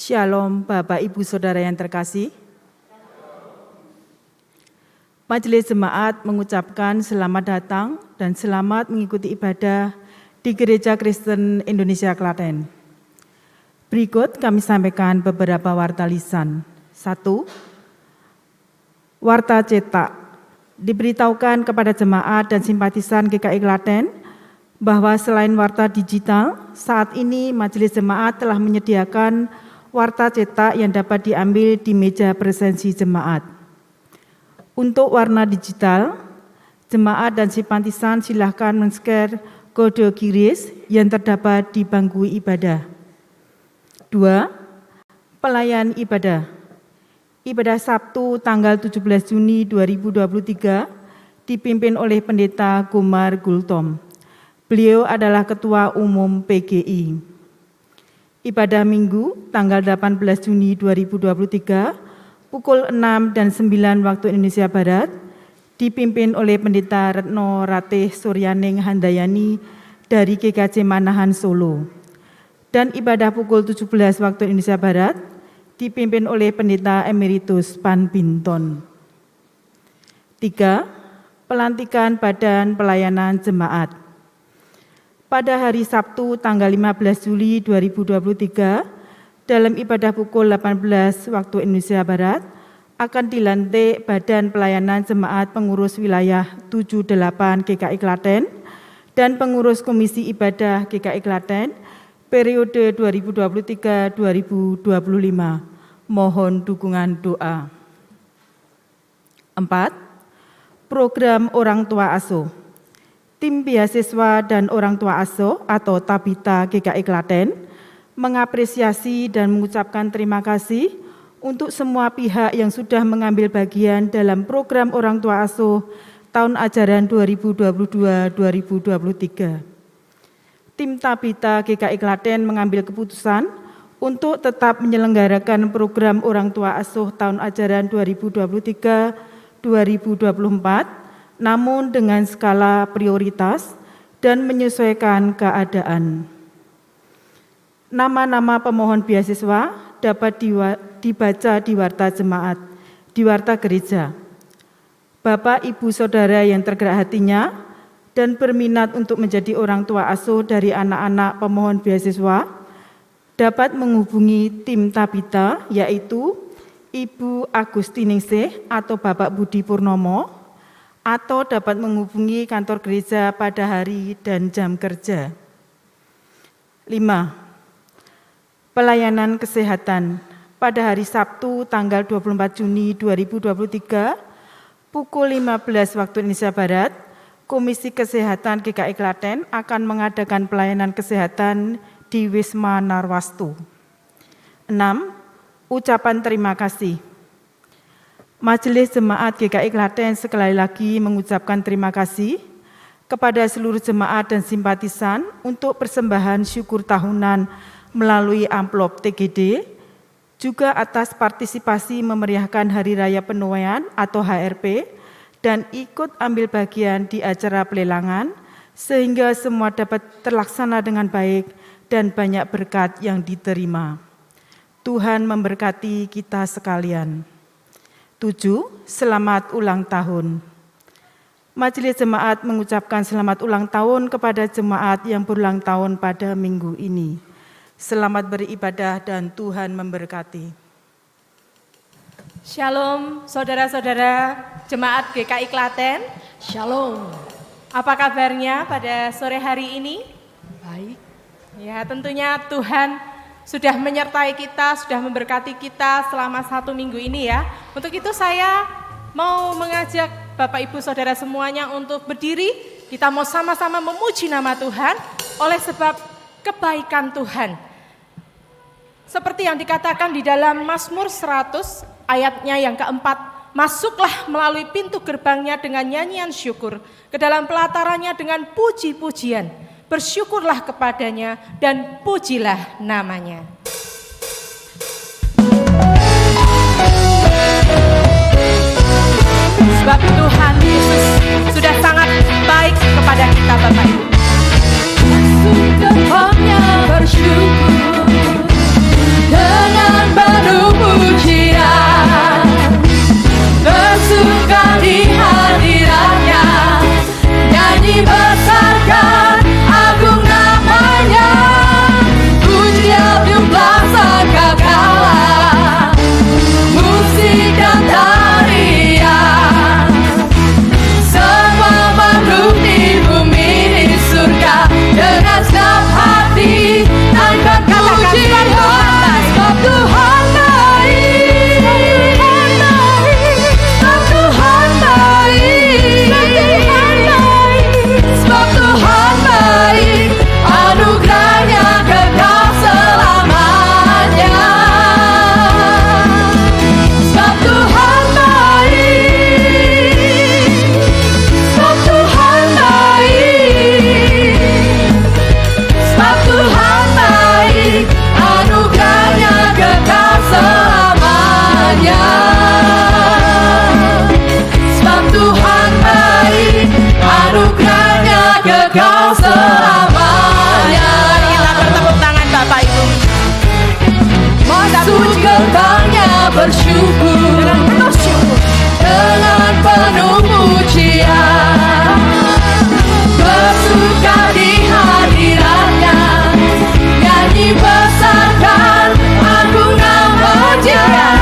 Shalom Bapak Ibu Saudara yang terkasih. Majelis Jemaat mengucapkan selamat datang dan selamat mengikuti ibadah di Gereja Kristen Indonesia Klaten. Berikut kami sampaikan beberapa warta lisan. 1. Warta cetak. Diberitahukan kepada jemaat dan simpatisan GKI Klaten bahwa selain warta digital, saat ini Majelis Jemaat telah menyediakan warta cetak yang dapat diambil di meja presensi jemaat. Untuk warna digital, jemaat dan simpatisan silakan men-scan kode QRIS yang terdapat di bangku ibadah. 2. Pelayan ibadah. Ibadah Sabtu tanggal 17 Juni 2023 dipimpin oleh Pendeta Gumar Gultom. Beliau adalah Ketua Umum PGI. Ibadah Minggu tanggal 18 Juni 2023 pukul 6 dan 9 waktu Indonesia Barat dipimpin oleh Pendeta Retno Ratih Suryaning Handayani dari GKJ Manahan Solo. Dan ibadah pukul 17 waktu Indonesia Barat dipimpin oleh Pendeta Emeritus Pan Binton. 3. Pelantikan Badan Pelayanan Jemaat. Pada hari Sabtu tanggal 15 Juli 2023, dalam ibadah pukul 18 waktu Indonesia Barat, akan dilantik Badan Pelayanan Jemaat Pengurus Wilayah 78 GKI Klaten dan Pengurus Komisi Ibadah GKI Klaten periode 2023-2025. Mohon dukungan doa. 4. Program Orang Tua Asuh. Tim beasiswa dan orang tua asuh atau Tabita GKI Klaten mengapresiasi dan mengucapkan terima kasih untuk semua pihak yang sudah mengambil bagian dalam program orang tua asuh tahun ajaran 2022-2023. Tim Tabita GKI Klaten mengambil keputusan untuk tetap menyelenggarakan program orang tua asuh tahun ajaran 2023-2024 namun dengan skala prioritas dan menyesuaikan keadaan. Nama-nama pemohon beasiswa dapat dibaca di warta jemaat, di warta gereja. Bapak, Ibu, Saudara yang tergerak hatinya dan berminat untuk menjadi orang tua asuh dari anak-anak pemohon beasiswa dapat menghubungi tim Tabita, yaitu Ibu Agustiningsih atau Bapak Budi Purnomo, atau dapat menghubungi kantor gereja pada hari dan jam kerja. 5. Pelayanan kesehatan. Pada hari Sabtu tanggal 24 Juni 2023 pukul 15 waktu Indonesia Barat, Komisi Kesehatan GKI Klaten akan mengadakan pelayanan kesehatan di Wisma Narwastu. 6. Ucapan terima kasih. Majelis Jemaat GKI Klaten sekali lagi mengucapkan terima kasih kepada seluruh jemaat dan simpatisan untuk persembahan syukur tahunan melalui amplop TGD, juga atas partisipasi memeriahkan Hari Raya Penuaian atau HRP, dan ikut ambil bagian di acara pelelangan, sehingga semua dapat terlaksana dengan baik dan banyak berkat yang diterima. Tuhan memberkati kita sekalian. 7. Selamat ulang tahun. Majelis Jemaat mengucapkan selamat ulang tahun kepada jemaat yang berulang tahun pada minggu ini. Selamat beribadah dan Tuhan memberkati. Shalom saudara-saudara jemaat GKI Klaten. Shalom. Apa kabarnya pada sore hari ini? Baik. Ya, tentunya Tuhan sudah menyertai kita, sudah memberkati kita selama 1 minggu ini ya. Untuk itu saya mau mengajak Bapak Ibu Saudara semuanya untuk berdiri. Kita mau sama-sama memuji nama Tuhan oleh sebab kebaikan Tuhan. Seperti yang dikatakan di dalam Mazmur 100 ayatnya yang keempat. Masuklah melalui pintu gerbangnya dengan nyanyian syukur, ke dalam pelatarannya dengan puji-pujian. Bersyukurlah kepadanya dan pujilah namanya. Sebab Tuhan Yesus sudah sangat baik kepada kita Bapak Ibu. Masuk gerbangnya bersyukur dengan syukur, dengan penuh pujian, bersuka di hadiratnya, nyanyi besarkan agung nama Dia,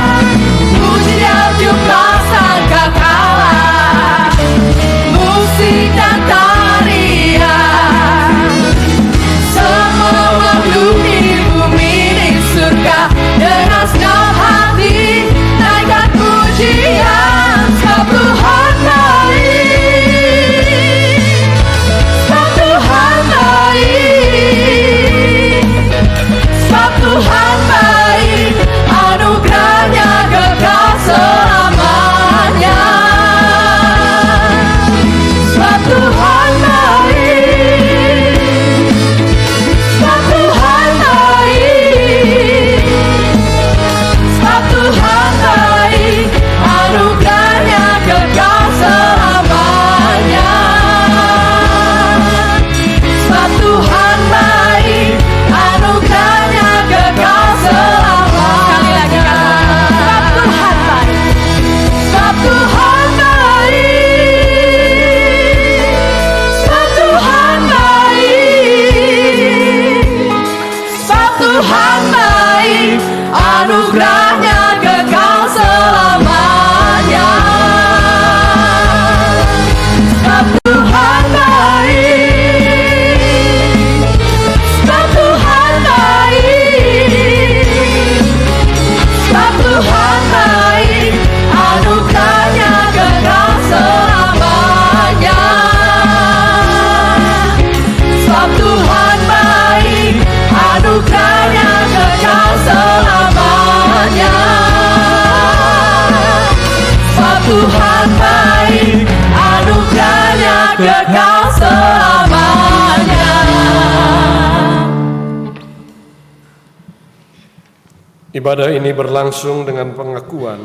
puji Dia jumlah sangkakala, musik dan tarian, semua makhluk di bumi di surga dengan senang hati naikkan pujian sebab Tuhan baik, sebab Tuhan baik, sebab Tuhan baik, anugerahnya kekal selamanya, sebab Tuhan baik, sebab Tuhan baik, sebab Tuhan baik, anugerahnya kekal selamanya, sebab Tuhan baik, anugerahnya kekal selamanya. Sekali lagi katakan, sebab Tuhan baik, sebab Tuhan baik, sebab Tuhan baik, anugerahnya kekal selamanya, sebab Tuhan baik, sebab Tuhan baik, sebab Tuhan baik, anugerahnya kekal selamanya, sebab Tuhan baik, anugerahnya kekal selamanya, sebab Tuhan baik, anugerahnya kekal selamanya. Ibadah ini berlangsung dengan pengakuan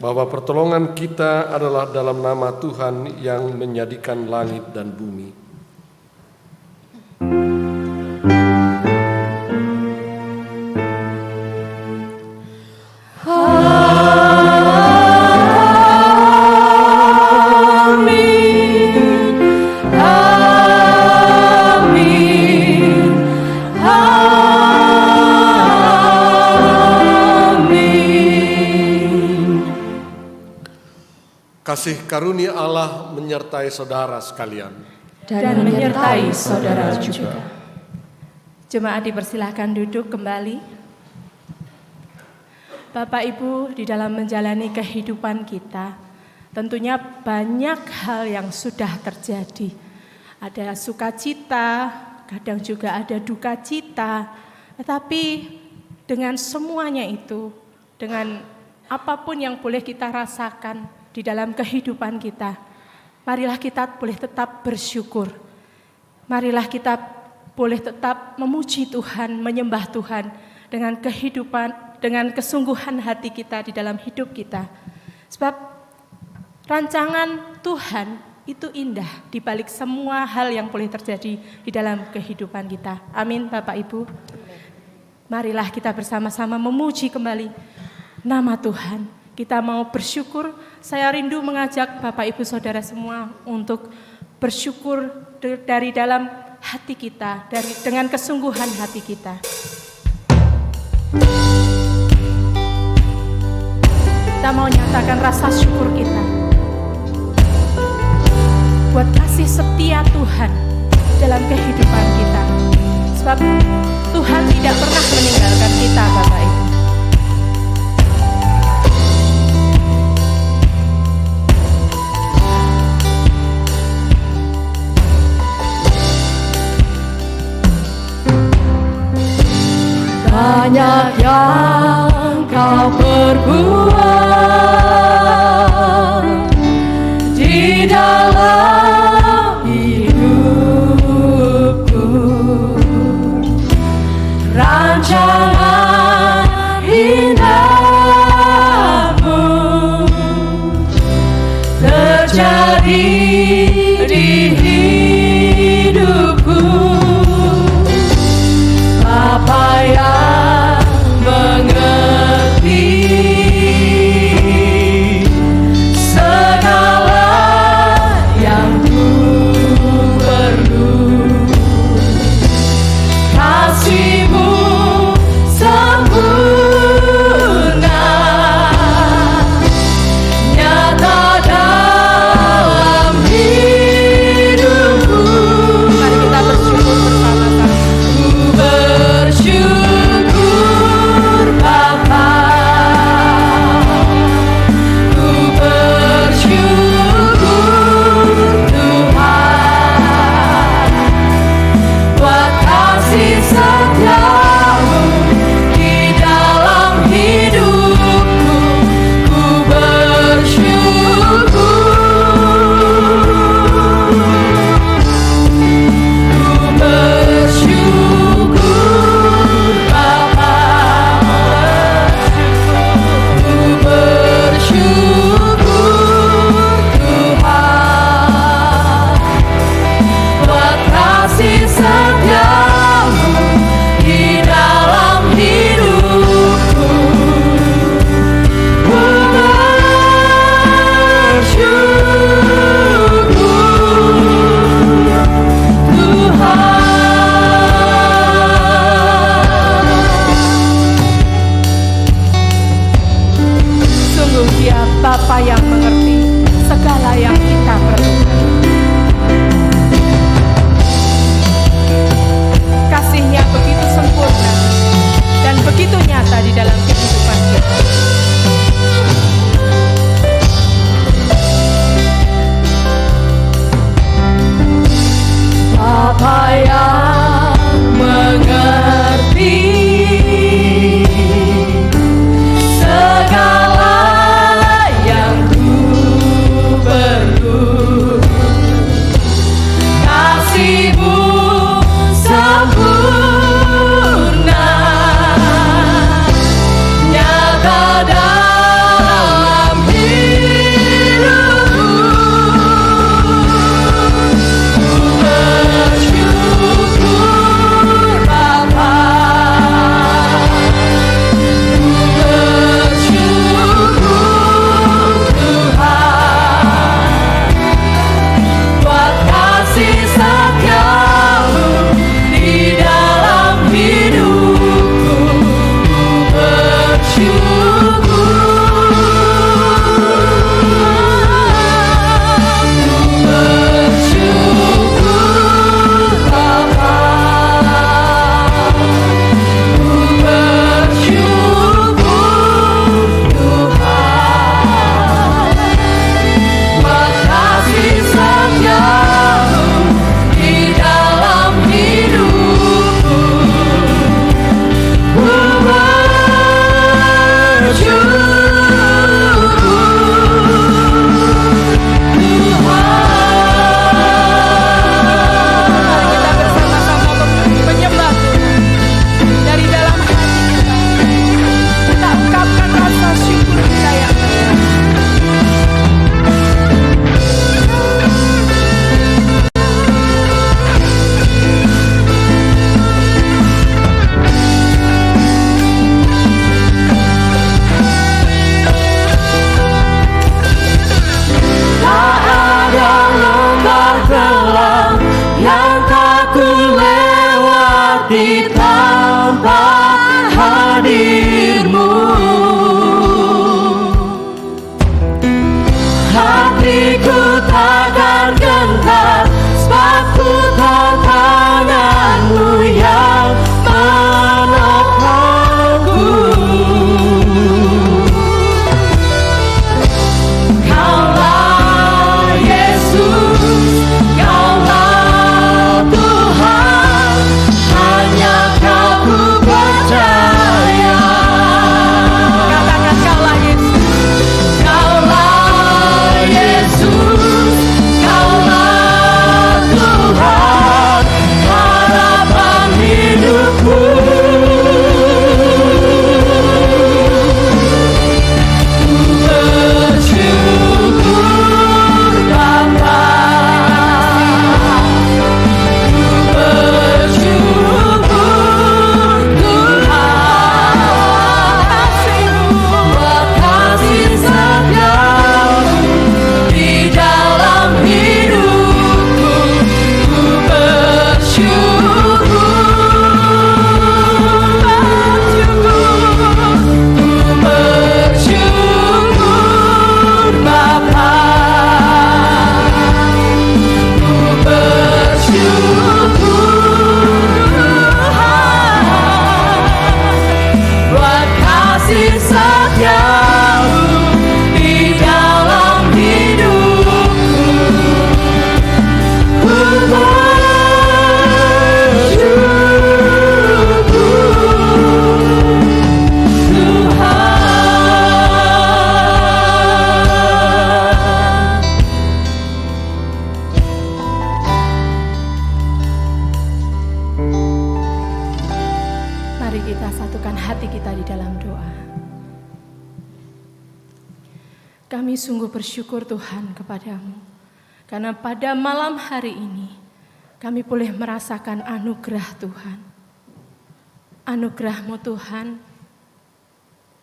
bahwa pertolongan kita adalah dalam nama Tuhan yang menjadikan langit dan bumi. Kasih karunia Allah menyertai saudara sekalian. Dan menyertai saudara juga. Jemaat dipersilahkan duduk kembali. Bapak Ibu, di dalam menjalani kehidupan kita, tentunya banyak hal yang sudah terjadi. Ada sukacita, kadang juga ada duka cita. Tetapi dengan semuanya itu, dengan apapun yang boleh kita rasakan di dalam kehidupan kita, marilah kita boleh tetap bersyukur. Marilah kita boleh tetap memuji Tuhan, menyembah Tuhan dengan kehidupan, dengan kesungguhan hati kita di dalam hidup kita. Sebab rancangan Tuhan itu indah di balik semua hal yang boleh terjadi di dalam kehidupan kita. Amin, Bapak Ibu. Marilah kita bersama-sama memuji kembali nama Tuhan. Kita mau bersyukur. Saya rindu mengajak Bapak Ibu Saudara semua untuk bersyukur dari dalam hati kita, dengan kesungguhan hati kita. Kita mau nyatakan rasa syukur kita buat kasih setia Tuhan dalam kehidupan kita. Sebab Tuhan tidak pernah meninggalkan kita, Bapak Ibu. Banyak yang kau perbuat di dalam hidupku, rancangan indahmu terjadi di hidupku. Apa yang mengerti di tempat hadir-Mu. Hatiku takkan gentar, sebab ku tahu tangan-Mu yang menopangku. Kaulah Yesus, Kaulah Tuhan, hanya Kau ku percaya. Katakan Kaulah Yesus. Kaulah Yesus, Kaulah Tuhan, harapan hidupku. Bersyukur Bapa, bersyukur Tuhan, buat kasih setiamu di dalam hidupku. Ku bersyukur, bersyukur Bapa, ku bersyukur Tuhan, buat kasih setiamu di dalam hidupku. Ku bersyukur Tuhan. Mari kita satukan hati kita di dalam doa. Kami sungguh bersyukur Tuhan kepada-Mu, karena pada malam hari ini kami boleh merasakan anugerah Tuhan. Anugerah-Mu Tuhan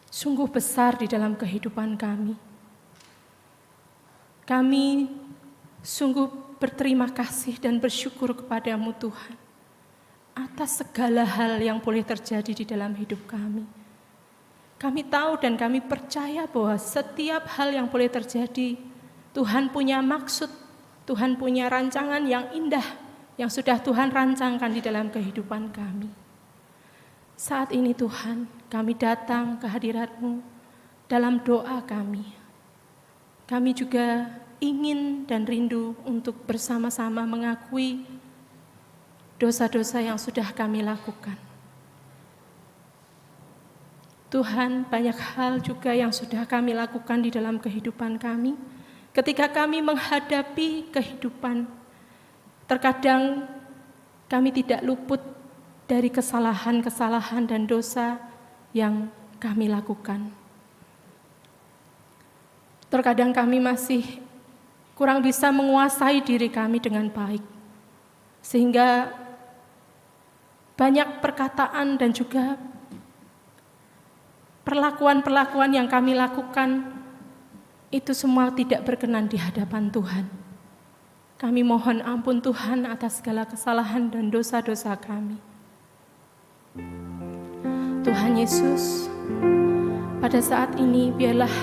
sungguh besar di dalam kehidupan kami. Kami sungguh berterima kasih dan bersyukur kepada-Mu Tuhan, atas segala hal yang boleh terjadi di dalam hidup kami. Kami tahu dan kami percaya bahwa setiap hal yang boleh terjadi, Tuhan punya maksud, Tuhan punya rancangan yang indah, yang sudah Tuhan rancangkan di dalam kehidupan kami. Saat ini Tuhan, kami datang ke hadirat-Mu dalam doa kami. Kami juga ingin dan rindu untuk bersama-sama mengakui dosa-dosa yang sudah kami lakukan. Tuhan, banyak hal juga yang sudah kami lakukan di dalam kehidupan kami. Ketika kami menghadapi kehidupan, terkadang kami tidak luput dari kesalahan-kesalahan dan dosa yang kami lakukan. Terkadang kami masih kurang bisa menguasai diri kami dengan baik, sehingga banyak perkataan dan juga perlakuan-perlakuan yang kami lakukan itu semua tidak berkenan di hadapan Tuhan. Kami mohon ampun Tuhan atas segala kesalahan dan dosa-dosa kami. Tuhan Yesus, pada saat ini biarlah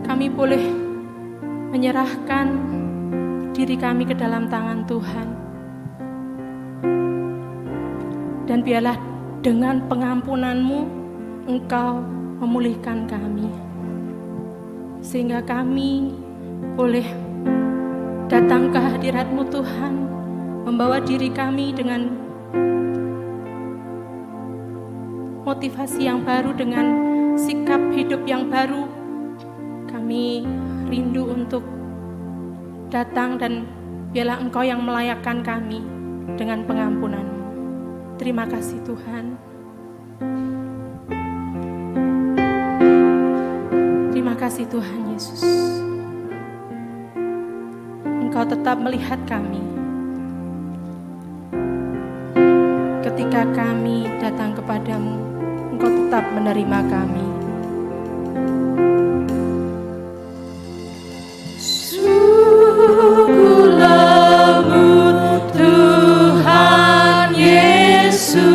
kami boleh menyerahkan diri kami ke dalam tangan Tuhan. Dan biarlah dengan pengampunan-Mu Engkau memulihkan kami, sehingga kami boleh datang ke hadirat-Mu Tuhan, membawa diri kami dengan motivasi yang baru, dengan sikap hidup yang baru. Kami rindu untuk datang dan biarlah Engkau yang melayakkan kami dengan pengampunan-Mu. Terima kasih Tuhan. Terima kasih Tuhan Yesus. Engkau tetap melihat kami ketika kami datang kepadamu. Engkau tetap menerima kami. Syukurlah Tuhan Yesus.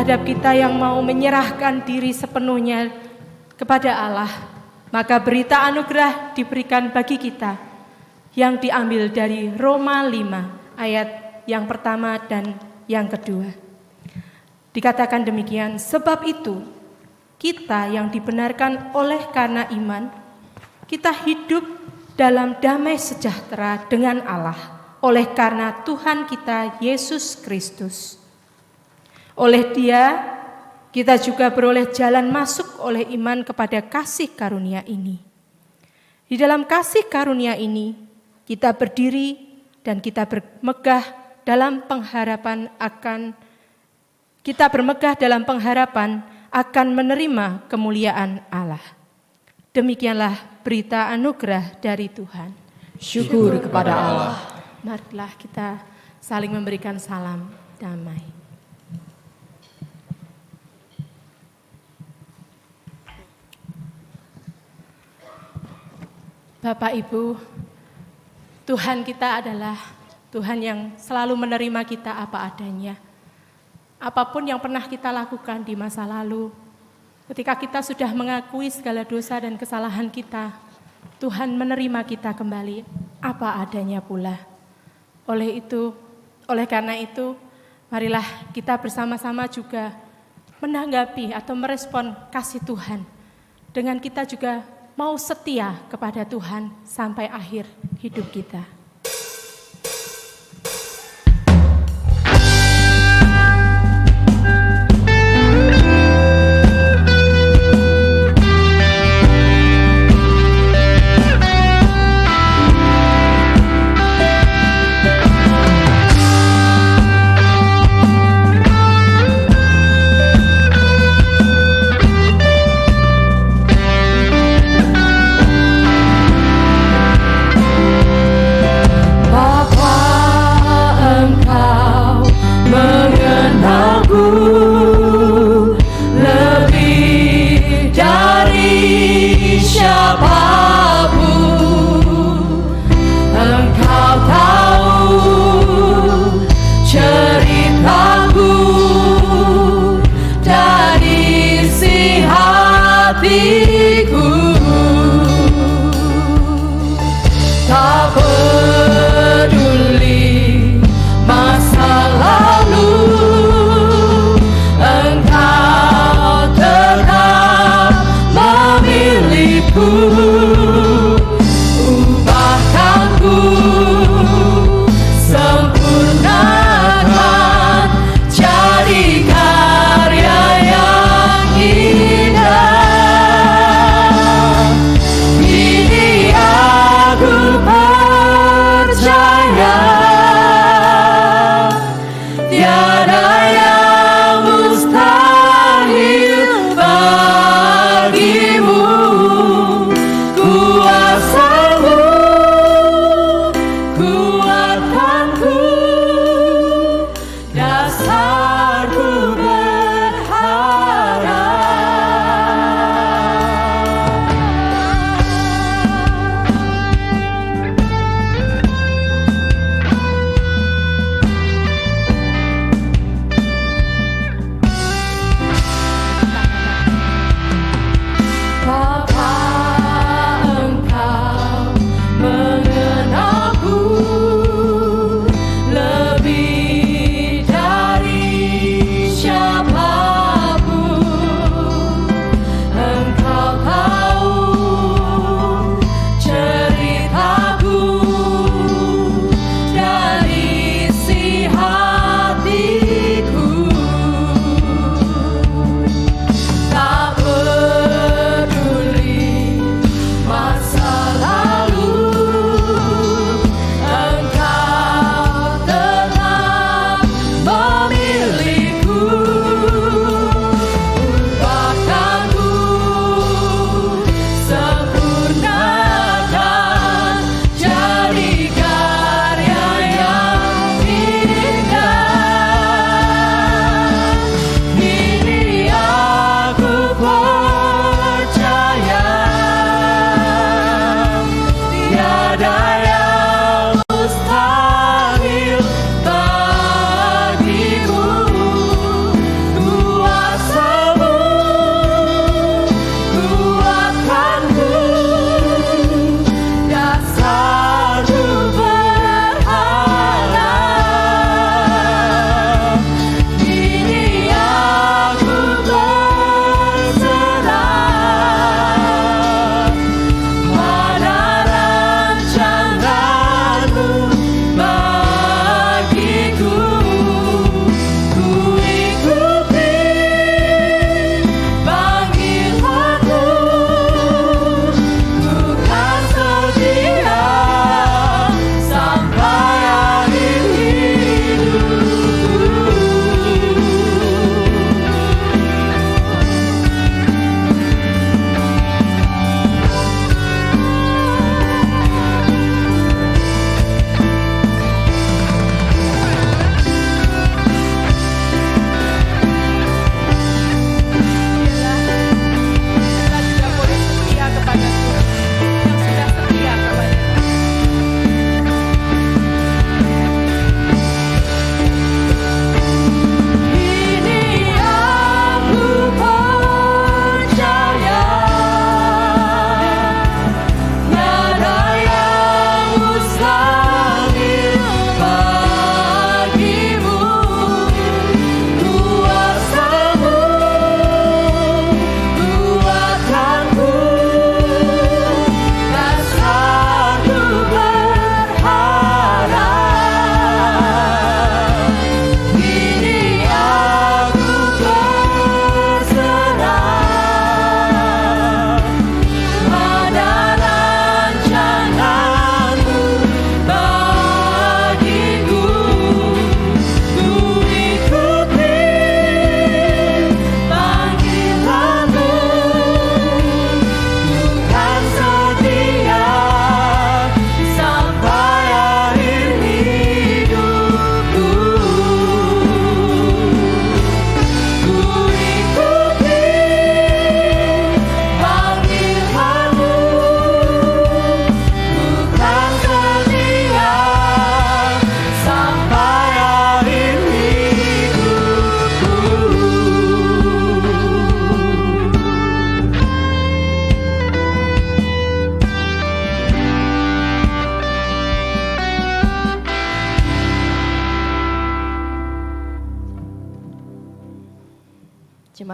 terhadap kita yang mau menyerahkan diri sepenuhnya kepada Allah, maka berita anugerah diberikan bagi kita yang diambil dari Roma 5 ayat yang pertama dan yang kedua. Dikatakan demikian, sebab itu kita yang dibenarkan oleh karena iman, kita hidup dalam damai sejahtera dengan Allah oleh karena Tuhan kita Yesus Kristus. Oleh Dia kita juga beroleh jalan masuk oleh iman kepada kasih karunia ini. Di dalam kasih karunia ini kita berdiri dan kita bermegah dalam pengharapan akan menerima kemuliaan Allah. Demikianlah berita anugerah dari Tuhan. Syukur kepada Allah. Marilah kita saling memberikan salam damai. Bapak Ibu, Tuhan kita adalah Tuhan yang selalu menerima kita apa adanya. Apapun yang pernah kita lakukan di masa lalu, ketika kita sudah mengakui segala dosa dan kesalahan kita, Tuhan menerima kita kembali apa adanya pula. Oleh karena itu, marilah kita bersama-sama juga menanggapi atau merespon kasih Tuhan dengan kita juga mau setia kepada Tuhan sampai akhir hidup kita. hatiku, tak peduli masa lalu, Engkau tetap memilihku. Ubahkanku, sempurnakan, jadi karya yang indah.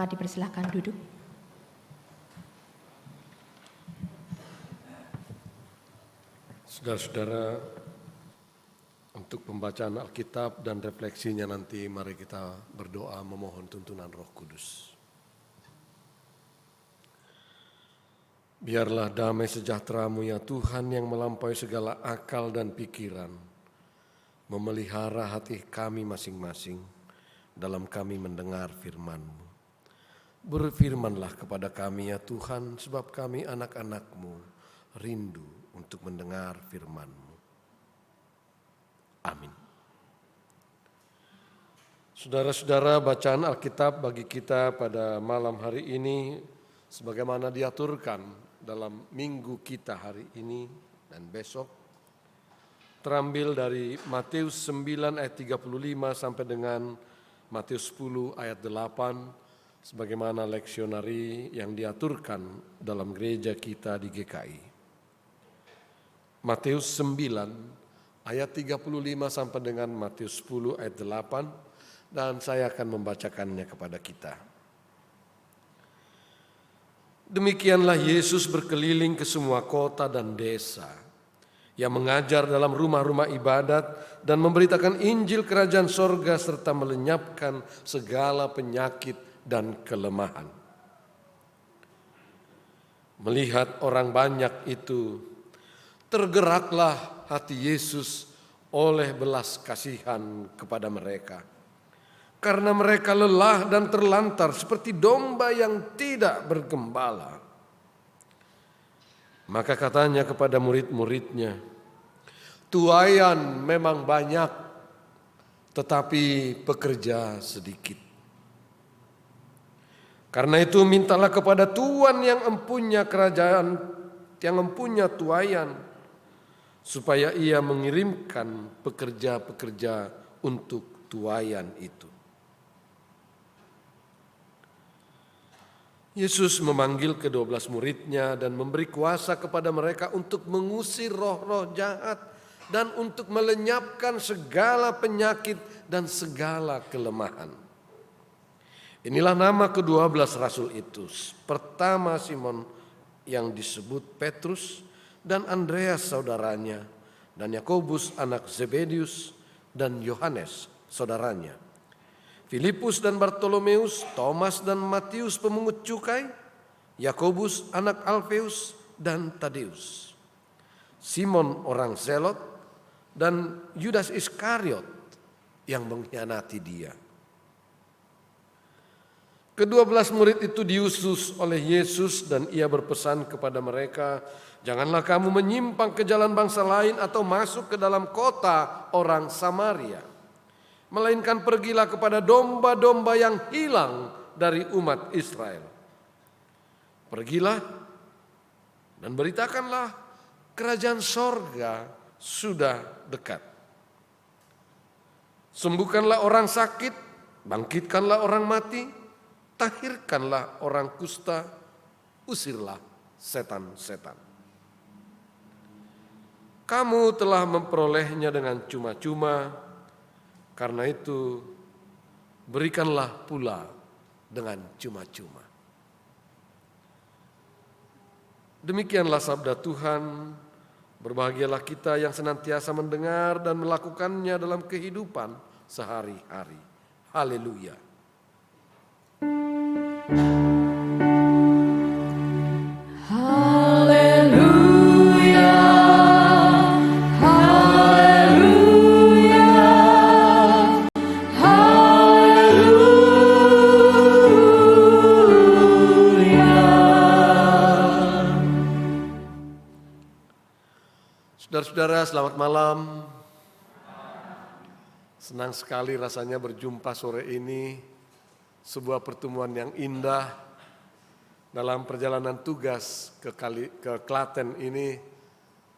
semua dipersilahkan duduk. Saudara-saudara, untuk pembacaan Alkitab dan refleksinya nanti mari kita berdoa memohon tuntunan Roh Kudus. Biarlah damai sejahtera-Mu ya Tuhan yang melampaui segala akal dan pikiran, memelihara hati kami masing-masing dalam kami mendengar firman-Mu. Berfirmanlah kepada kami ya Tuhan, sebab kami anak-anak-Mu rindu untuk mendengar firman-Mu. Amin. Saudara-saudara, bacaan Alkitab bagi kita pada malam hari ini sebagaimana diaturkan dalam minggu kita hari ini dan besok terambil dari Matius 9 ayat 35 sampai dengan Matius 10 ayat 8 sebagaimana leksionari yang diaturkan dalam gereja kita di GKI. Matius 9 ayat 35 sampai dengan Matius 10 ayat 8 dan saya akan membacakannya kepada kita. Demikianlah Yesus berkeliling ke semua kota dan desa. Ia mengajar dalam rumah-rumah ibadat dan memberitakan Injil Kerajaan Sorga serta melenyapkan segala penyakit dan kelemahan. Melihat orang banyak itu, tergeraklah hati Yesus oleh belas kasihan kepada mereka. Karena mereka lelah dan terlantar seperti domba yang tidak bergembala. Maka katanya kepada murid-muridnya, tuaian memang banyak, tetapi pekerja sedikit. Karena itu mintalah kepada Tuhan yang empunya kerajaan, yang empunya tuaian, supaya ia mengirimkan pekerja-pekerja untuk tuaian itu. Yesus memanggil ke-12 muridnya dan memberi kuasa kepada mereka untuk mengusir roh-roh jahat dan untuk melenyapkan segala penyakit dan segala kelemahan. Inilah nama ke-12 rasul itu. Pertama Simon yang disebut Petrus dan Andreas saudaranya, dan Yakobus anak Zebedius, dan Yohanes saudaranya, Filipus dan Bartolomeus, Thomas dan Matius pemungut cukai, Yakobus anak Alfeus dan Tadeus, Simon orang Zelot, dan Yudas Iskariot yang mengkhianati dia. Ke-12 murid itu diutus oleh Yesus dan ia berpesan kepada mereka, janganlah kamu menyimpang ke jalan bangsa lain atau masuk ke dalam kota orang Samaria. Melainkan pergilah kepada domba-domba yang hilang dari umat Israel. Pergilah dan beritakanlah kerajaan sorga sudah dekat. Sembuhkanlah orang sakit, bangkitkanlah orang mati, tahirkanlah orang kusta, usirlah setan-setan. Kamu telah memperolehnya dengan cuma-cuma, karena itu berikanlah pula dengan cuma-cuma. Demikianlah sabda Tuhan. Berbahagialah kita yang senantiasa mendengar dan melakukannya dalam kehidupan sehari-hari. Haleluya. Saudara-saudara, selamat malam. Senang sekali rasanya berjumpa sore ini. Sebuah pertemuan yang indah. Dalam perjalanan tugas ke Klaten ini,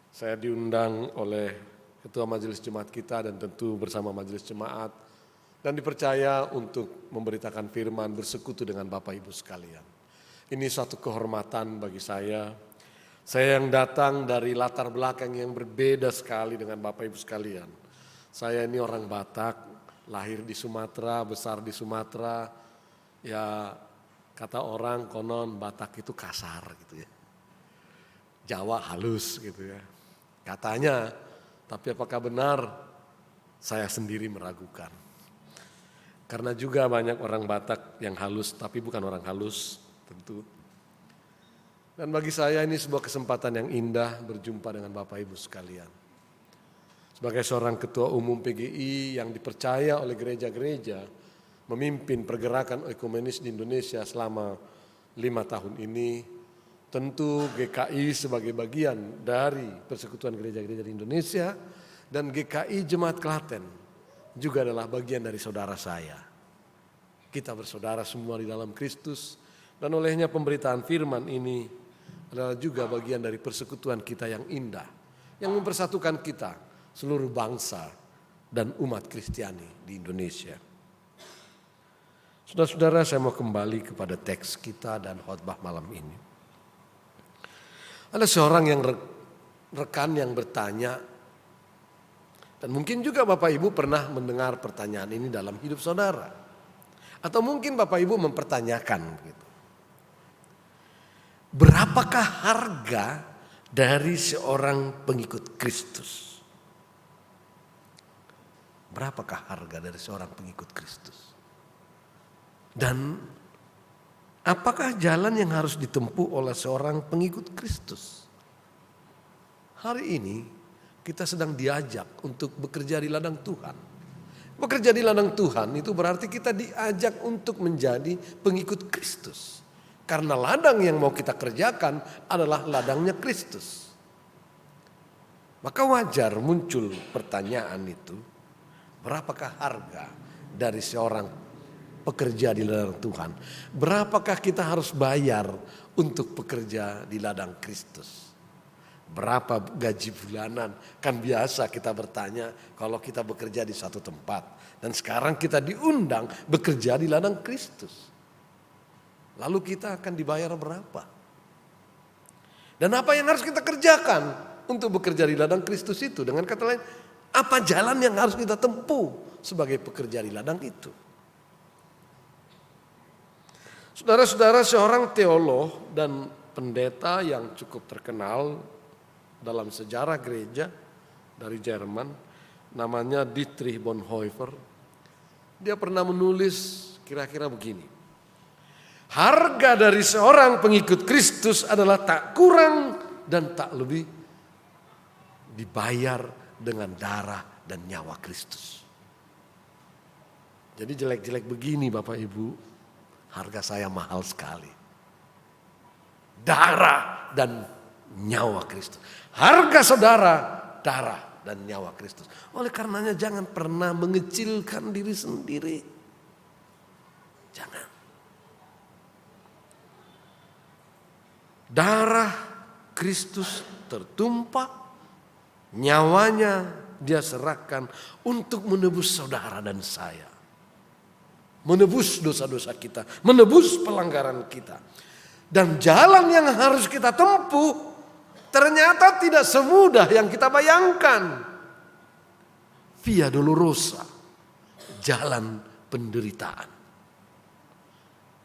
saya diundang oleh Ketua Majelis Jemaat kita dan tentu bersama Majelis Jemaat. Dan dipercaya untuk memberitakan firman bersekutu dengan Bapak Ibu sekalian. Ini suatu kehormatan bagi saya. Saya yang datang dari latar belakang yang berbeda sekali dengan Bapak Ibu sekalian. Saya ini orang Batak, lahir di Sumatera, besar di Sumatera. Ya, Kata orang konon Batak itu kasar gitu ya. Jawa halus gitu ya. Katanya, tapi apakah benar? Saya sendiri meragukan. Karena juga banyak orang Batak yang halus tapi bukan orang halus tentu. Dan bagi saya ini sebuah kesempatan yang indah berjumpa dengan Bapak Ibu sekalian. Sebagai seorang ketua umum PGI yang dipercaya oleh gereja-gereja memimpin pergerakan ekumenis di Indonesia selama 5 tahun ini, tentu GKI sebagai bagian dari Persekutuan Gereja-Gereja di Indonesia dan GKI Jemaat Klaten juga adalah bagian dari saudara saya. Kita bersaudara semua di dalam Kristus dan olehnya pemberitaan firman ini adalah juga bagian dari persekutuan kita yang indah, yang mempersatukan kita, seluruh bangsa dan umat Kristiani di Indonesia. Saudara-saudara, saya mau kembali kepada teks kita dan khotbah malam ini. Ada seorang yang rekan yang bertanya, dan mungkin juga Bapak Ibu pernah mendengar pertanyaan ini dalam hidup saudara. Atau mungkin Bapak Ibu mempertanyakan begitu. Berapakah harga dari seorang pengikut Kristus? Berapakah harga dari seorang pengikut Kristus? Dan apakah jalan yang harus ditempuh oleh seorang pengikut Kristus? Hari ini kita sedang diajak untuk bekerja di ladang Tuhan. Bekerja di ladang Tuhan itu berarti kita diajak untuk menjadi pengikut Kristus. Karena ladang yang mau kita kerjakan adalah ladangnya Kristus. Maka wajar muncul pertanyaan itu, berapakah harga dari seorang pekerja di ladang Tuhan? Berapakah kita harus bayar untuk bekerja di ladang Kristus? Berapa gaji bulanan? Kan biasa kita bertanya kalau kita bekerja di satu tempat. Dan sekarang kita diundang bekerja di ladang Kristus. Lalu kita akan dibayar berapa? Dan apa yang harus kita kerjakan untuk bekerja di ladang Kristus itu? Dengan kata lain, apa jalan yang harus kita tempuh sebagai pekerja di ladang itu? Saudara-saudara, seorang teolog dan pendeta yang cukup terkenal dalam sejarah gereja dari Jerman, namanya Dietrich Bonhoeffer. Dia pernah menulis kira-kira begini. Harga dari seorang pengikut Kristus adalah tak kurang dan tak lebih dibayar dengan darah dan nyawa Kristus. Jadi jelek-jelek begini Bapak Ibu, harga saya mahal sekali. Darah dan nyawa Kristus. Harga saudara, darah dan nyawa Kristus. Oleh karenanya jangan pernah mengecilkan diri sendiri. Jangan. Darah Kristus tertumpah, nyawanya dia serahkan untuk menebus saudara dan saya. Menebus dosa-dosa kita, menebus pelanggaran kita. Dan jalan yang harus kita tempuh ternyata tidak semudah yang kita bayangkan. Via Dolorosa, jalan penderitaan.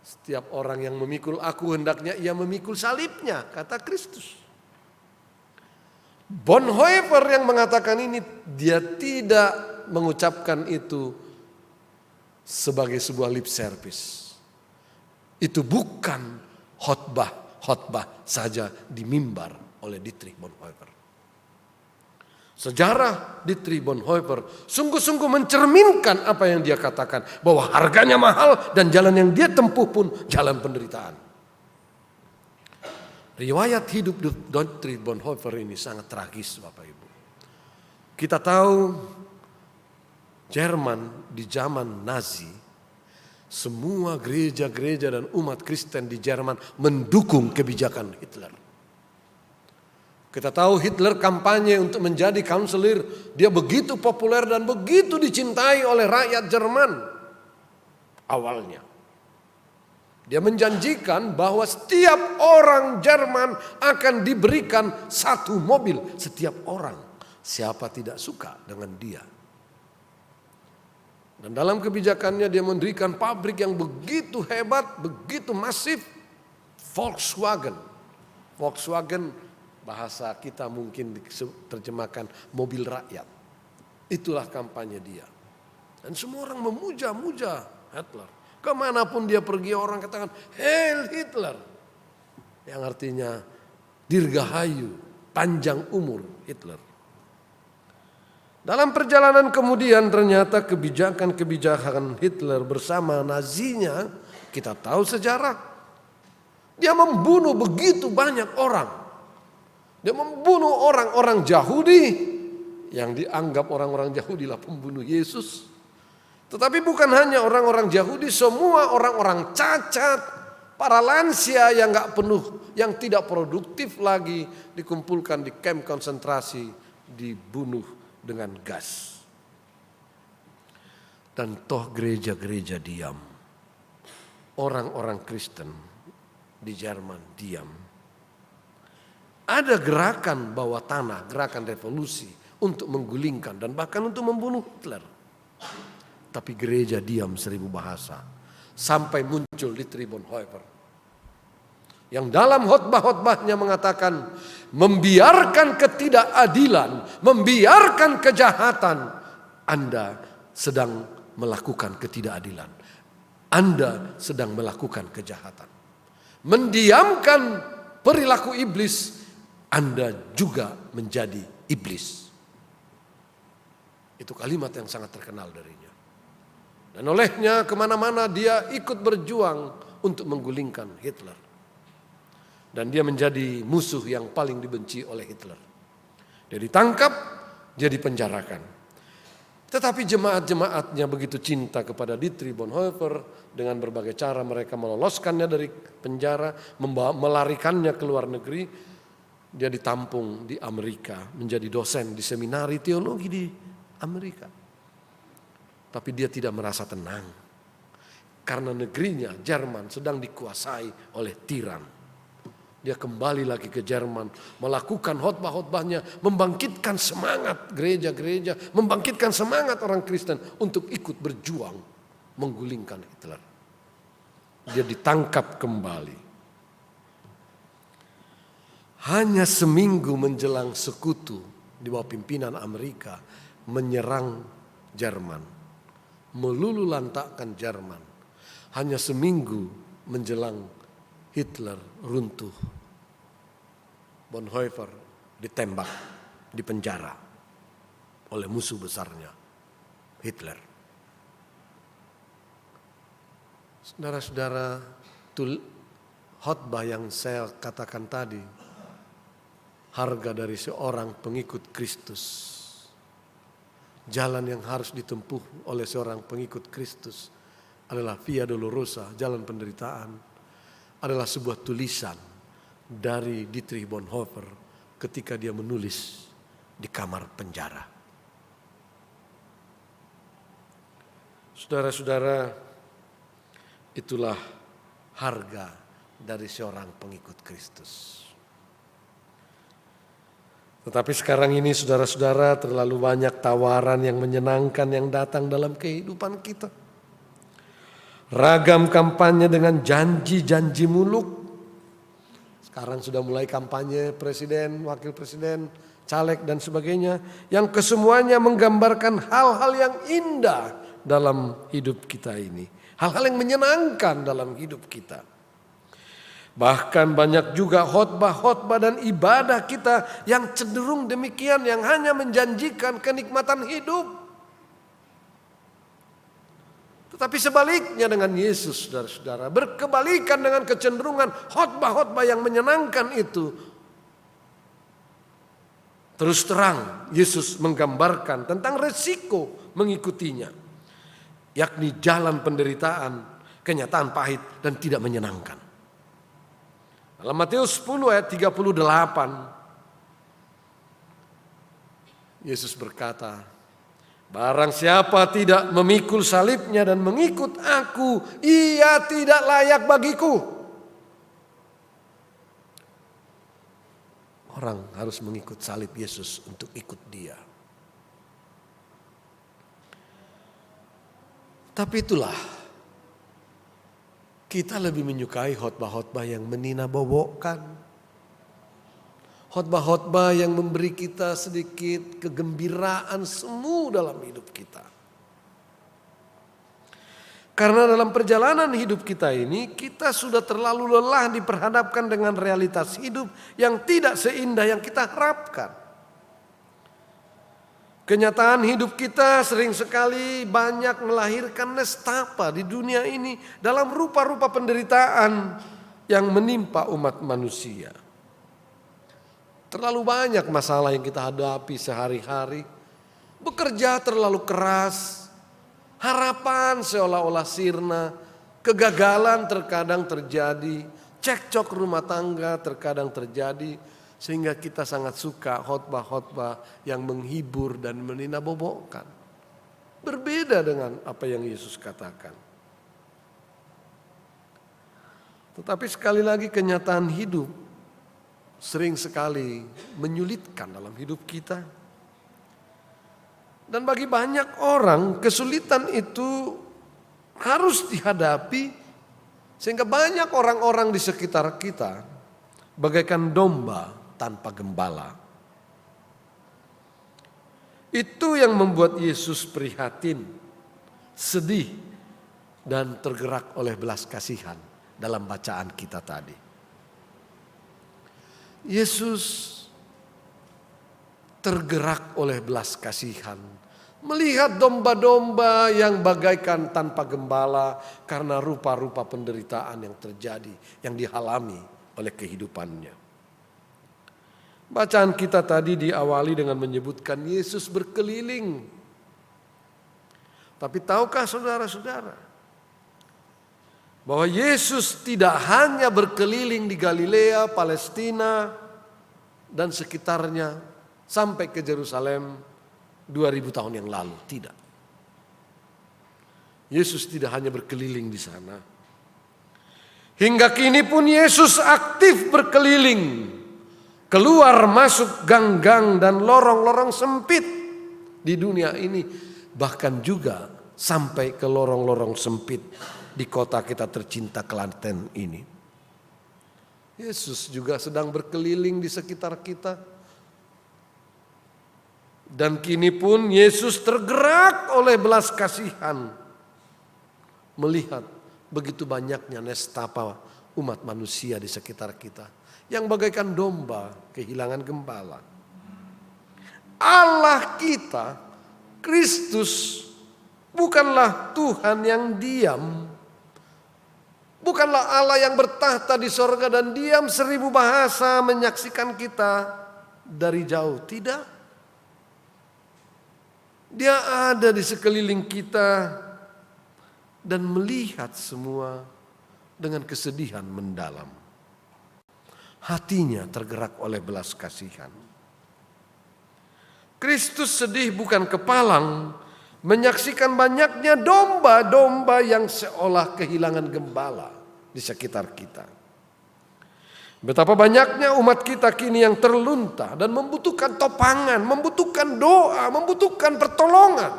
Setiap orang yang memikul aku hendaknya ia memikul salibnya, kata Kristus. Bonhoeffer yang mengatakan ini, dia tidak mengucapkan itu sebagai sebuah lip service. Itu bukan khotbah saja di mimbar oleh Dietrich Bonhoeffer. Sejarah Dietrich Bonhoeffer sungguh-sungguh mencerminkan apa yang dia katakan, bahwa harganya mahal dan jalan yang dia tempuh pun jalan penderitaan. Riwayat hidup Dietrich Bonhoeffer ini sangat tragis Bapak Ibu. Kita tahu Jerman di zaman Nazi, semua gereja-gereja dan umat Kristen di Jerman mendukung kebijakan Hitler. Kita tahu Hitler kampanye untuk menjadi kanselir, dia begitu populer dan begitu dicintai oleh rakyat Jerman awalnya. Dia menjanjikan bahwa setiap orang Jerman akan diberikan satu mobil, setiap orang. Siapa tidak suka dengan dia? Dan dalam kebijakannya dia mendirikan pabrik yang begitu hebat, begitu masif, Volkswagen. Volkswagen bahasa kita mungkin diterjemahkan mobil rakyat. Itulah kampanye dia. Dan semua orang memuja-muja Hitler. Kemanapun dia pergi orang katakan, Heil Hitler. Yang artinya dirgahayu, panjang umur Hitler. Dalam perjalanan kemudian ternyata kebijakan-kebijakan Hitler bersama Nazinya, kita tahu sejarah. Dia membunuh begitu banyak orang. Dia membunuh orang-orang Yahudi yang dianggap orang-orang Yahudi lah pembunuh Yesus. Tetapi bukan hanya orang-orang Yahudi, semua orang-orang cacat, para lansia yang nggak penuh, yang tidak produktif lagi dikumpulkan di kamp konsentrasi, dibunuh dengan gas. Dan toh gereja-gereja diam. Orang-orang Kristen di Jerman diam. Ada gerakan bawah tanah, gerakan revolusi untuk menggulingkan dan bahkan untuk membunuh Hitler. Tapi gereja diam 1000 bahasa. Sampai muncul Dietrich Bonhoeffer. Yang dalam khotbah-khotbahnya mengatakan, membiarkan ketidakadilan, membiarkan kejahatan, Anda sedang melakukan ketidakadilan. Anda sedang melakukan kejahatan. Mendiamkan perilaku iblis, Anda juga menjadi iblis. Itu kalimat yang sangat terkenal darinya. Dan olehnya kemana-mana dia ikut berjuang untuk menggulingkan Hitler. Dan dia menjadi musuh yang paling dibenci oleh Hitler. Dia ditangkap, dia dipenjarakan. Tetapi jemaat-jemaatnya begitu cinta kepada Dietrich Bonhoeffer, dengan berbagai cara mereka meloloskannya dari penjara, melarikannya ke luar negeri. Dia ditampung di Amerika, menjadi dosen di seminari teologi di Amerika. Tapi dia tidak merasa tenang. Karena negerinya, Jerman, sedang dikuasai oleh tiran. Dia kembali lagi ke Jerman, melakukan khotbah-khotbahnya, membangkitkan semangat gereja-gereja, membangkitkan semangat orang Kristen untuk ikut berjuang menggulingkan Hitler. Dia ditangkap kembali. Hanya seminggu menjelang sekutu di bawah pimpinan Amerika menyerang Jerman, melululantakkan Jerman. Hanya seminggu menjelang Hitler runtuh, Bonhoeffer ditembak di penjara oleh musuh besarnya, Hitler. Saudara-saudara, khotbah yang saya katakan tadi, harga dari seorang pengikut Kristus, jalan yang harus ditempuh oleh seorang pengikut Kristus adalah Via Dolorosa, jalan penderitaan, adalah sebuah tulisan dari Dietrich Bonhoeffer ketika dia menulis di kamar penjara. Saudara-saudara, itulah harga dari seorang pengikut Kristus. Tetapi sekarang ini saudara-saudara, terlalu banyak tawaran yang menyenangkan yang datang dalam kehidupan kita. Ragam kampanye dengan janji-janji muluk. Sekarang sudah mulai kampanye presiden, wakil presiden, caleg dan sebagainya. Yang kesemuanya menggambarkan hal-hal yang indah dalam hidup kita ini. Hal-hal yang menyenangkan dalam hidup kita. Bahkan banyak juga khotbah-khotbah dan ibadah kita yang cenderung demikian, yang hanya menjanjikan kenikmatan hidup. Tetapi sebaliknya dengan Yesus, saudara-saudara, berkebalikan dengan kecenderungan khotbah-khotbah yang menyenangkan itu. Terus terang Yesus menggambarkan tentang resiko mengikutinya, yakni jalan penderitaan, kenyataan pahit dan tidak menyenangkan. Dalam Matius 10 ayat 38, Yesus berkata, barang siapa tidak memikul salibnya dan mengikut aku, ia tidak layak bagiku. Orang harus mengikut salib Yesus untuk ikut dia. Tapi itulah, kita lebih menyukai khotbah-khotbah yang menina-bobokkan. Khotbah-khotbah yang memberi kita sedikit kegembiraan semu dalam hidup kita. Karena dalam perjalanan hidup kita ini, kita sudah terlalu lelah diperhadapkan dengan realitas hidup yang tidak seindah yang kita harapkan. Kenyataan hidup kita sering sekali banyak melahirkan nestapa di dunia ini dalam rupa-rupa penderitaan yang menimpa umat manusia. Terlalu banyak masalah yang kita hadapi sehari-hari. Bekerja terlalu keras, harapan seolah-olah sirna, kegagalan terkadang terjadi, cekcok rumah tangga terkadang terjadi. Sehingga kita sangat suka khotbah-khotbah yang menghibur dan menina-bobokkan. Berbeda dengan apa yang Yesus katakan. Tetapi sekali lagi kenyataan hidup sering sekali menyulitkan dalam hidup kita. Dan bagi banyak orang kesulitan itu harus dihadapi. Sehingga banyak orang-orang di sekitar kita bagaikan domba tanpa gembala. Itu yang membuat Yesus prihatin, sedih, dan tergerak oleh belas kasihan dalam bacaan kita tadi. Yesus tergerak oleh belas kasihan, melihat domba-domba yang bagaikan tanpa gembala karena rupa-rupa penderitaan yang terjadi, yang dialami oleh kehidupannya. Bacaan kita tadi diawali dengan menyebutkan Yesus berkeliling. Tapi tahukah saudara-saudara bahwa Yesus tidak hanya berkeliling di Galilea, Palestina, dan sekitarnya sampai ke Yerusalem 2000 tahun yang lalu. Tidak. Yesus tidak hanya berkeliling di sana. Hingga kini pun Yesus aktif berkeliling, keluar masuk gang-gang dan lorong-lorong sempit di dunia ini. Bahkan juga sampai ke lorong-lorong sempit di kota kita tercinta Klaten ini. Yesus juga sedang berkeliling di sekitar kita. Dan kini pun Yesus tergerak oleh belas kasihan melihat begitu banyaknya nestapa umat manusia di sekitar kita yang bagaikan domba kehilangan gembala. Allah kita, Kristus, bukanlah Tuhan yang diam. Bukanlah Allah yang bertahta di sorga dan diam 1000 bahasa menyaksikan kita dari jauh. Tidak. Dia ada di sekeliling kita dan melihat semua dengan kesedihan mendalam. Hatinya tergerak oleh belas kasihan. Kristus sedih bukan kepalang menyaksikan banyaknya domba-domba yang seolah kehilangan gembala di sekitar kita. Betapa banyaknya umat kita kini yang terlunta dan membutuhkan topangan, membutuhkan doa, membutuhkan pertolongan.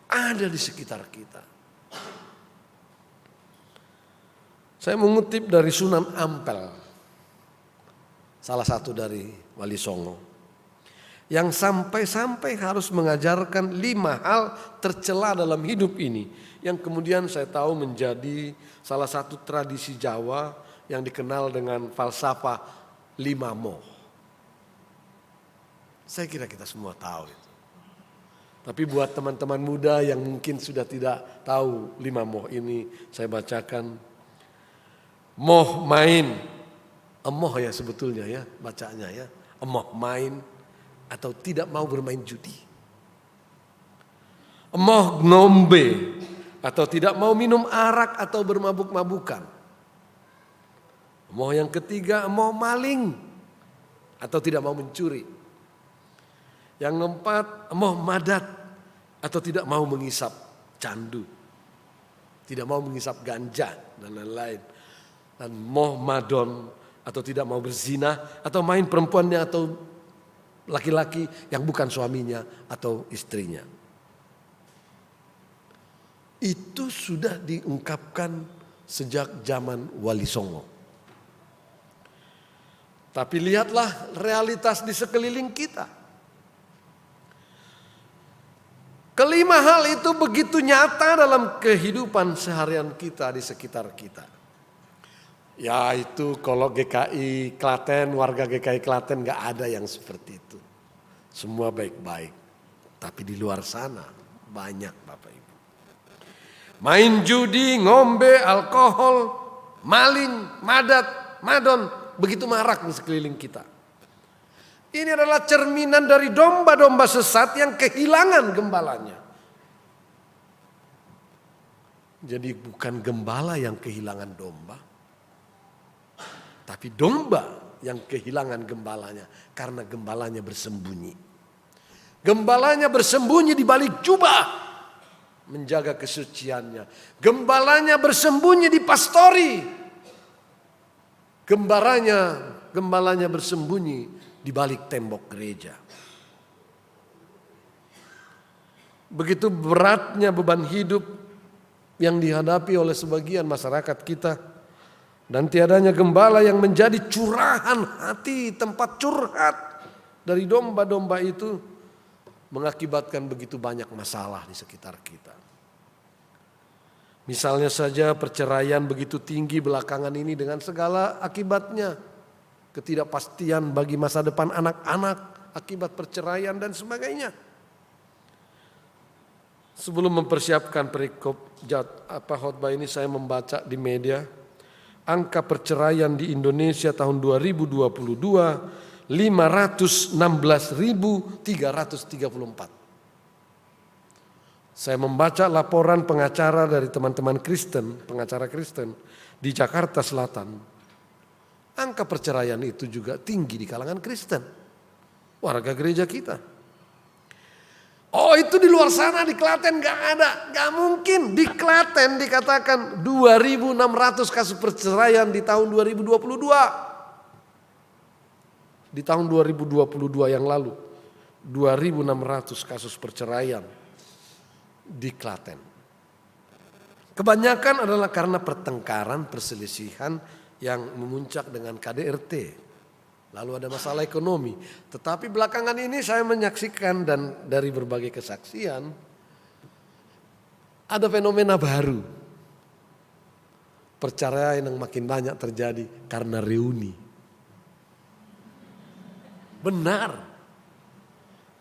Ada di sekitar kita. Saya mengutip dari Sunan Ampel, salah satu dari Wali Songo, yang sampai-sampai harus mengajarkan 5 hal tercela dalam hidup ini, yang kemudian saya tahu menjadi salah satu tradisi Jawa yang dikenal dengan falsafah 5 moh. Saya kira kita semua tahu itu. Tapi buat teman-teman muda yang mungkin sudah tidak tahu 5 moh ini, saya bacakan. Moh main, emoh ya sebetulnya ya bacanya ya, emoh main atau tidak mau bermain judi. Emoh ngombe atau tidak mau minum arak atau bermabuk-mabukan. Emoh yang ketiga, emoh maling atau tidak mau mencuri. Yang keempat, emoh madat atau tidak mau mengisap candu, tidak mau mengisap ganja dan lain-lain. Dan moh madon atau tidak mau berzina atau main perempuannya atau laki-laki yang bukan suaminya atau istrinya. Itu sudah diungkapkan sejak zaman Wali Songo. Tapi lihatlah realitas di sekeliling kita. Kelima hal itu begitu nyata dalam kehidupan seharian kita di sekitar kita. Yaitu kalau GKI Klaten, warga GKI Klaten gak ada yang seperti itu. Semua baik-baik. Tapi di luar sana banyak Bapak Ibu. Main judi, ngombe, alkohol, maling, madat, madon. Begitu marak di sekeliling kita. Ini adalah cerminan dari domba-domba sesat yang kehilangan gembalanya. Jadi bukan gembala yang kehilangan domba. Tapi domba yang kehilangan gembalanya. Karena gembalanya bersembunyi. Gembalanya bersembunyi di balik jubah. Menjaga kesuciannya. Gembalanya bersembunyi di pastori. Gembalanya bersembunyi di balik tembok gereja. Begitu beratnya beban hidup yang dihadapi oleh sebagian masyarakat kita. Dan tiadanya gembala yang menjadi curahan hati, tempat curhat dari domba-domba itu. Mengakibatkan begitu banyak masalah di sekitar kita. Misalnya saja perceraian begitu tinggi belakangan ini dengan segala akibatnya. Ketidakpastian bagi masa depan anak-anak akibat perceraian dan sebagainya. Sebelum mempersiapkan perikop khotbah ini saya membaca di media. Angka perceraian di Indonesia tahun 2022 516.334. Saya membaca laporan pengacara dari teman-teman Kristen, pengacara Kristen di Jakarta Selatan. Angka perceraian itu juga tinggi di kalangan Kristen, warga gereja kita. Oh itu di luar sana di Klaten gak ada, gak mungkin. Di Klaten dikatakan 2.600 kasus perceraian di tahun 2022. Di tahun 2022 yang lalu, 2.600 kasus perceraian di Klaten. Kebanyakan adalah karena pertengkaran, perselisihan yang memuncak dengan KDRT. Lalu ada masalah ekonomi. Tetapi belakangan ini saya menyaksikan dan dari berbagai kesaksian ada fenomena baru. Perceraian yang makin banyak terjadi karena reuni. Benar.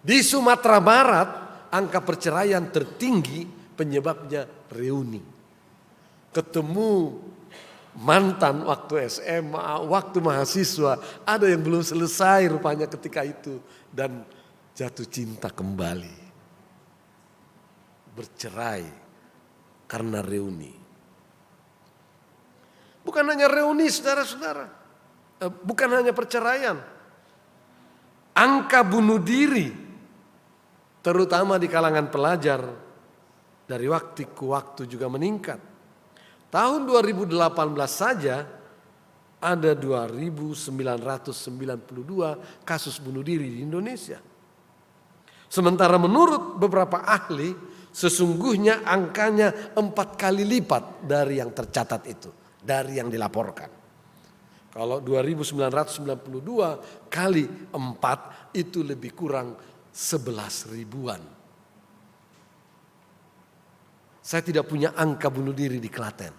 Di Sumatera Barat angka perceraian tertinggi penyebabnya reuni. Ketemu mantan waktu SMA, waktu mahasiswa, ada yang belum selesai rupanya ketika itu dan jatuh cinta kembali. Bercerai karena reuni. Bukan hanya reuni saudara-saudara, bukan hanya perceraian. Angka bunuh diri terutama di kalangan pelajar dari waktu ke waktu juga meningkat. Tahun 2018 saja ada 2.992 kasus bunuh diri di Indonesia. Sementara menurut beberapa ahli sesungguhnya angkanya 4 kali lipat dari yang tercatat itu, dari yang dilaporkan. Kalau 2.992 kali 4 itu lebih kurang 11 ribuan. Saya tidak punya angka bunuh diri di Klaten.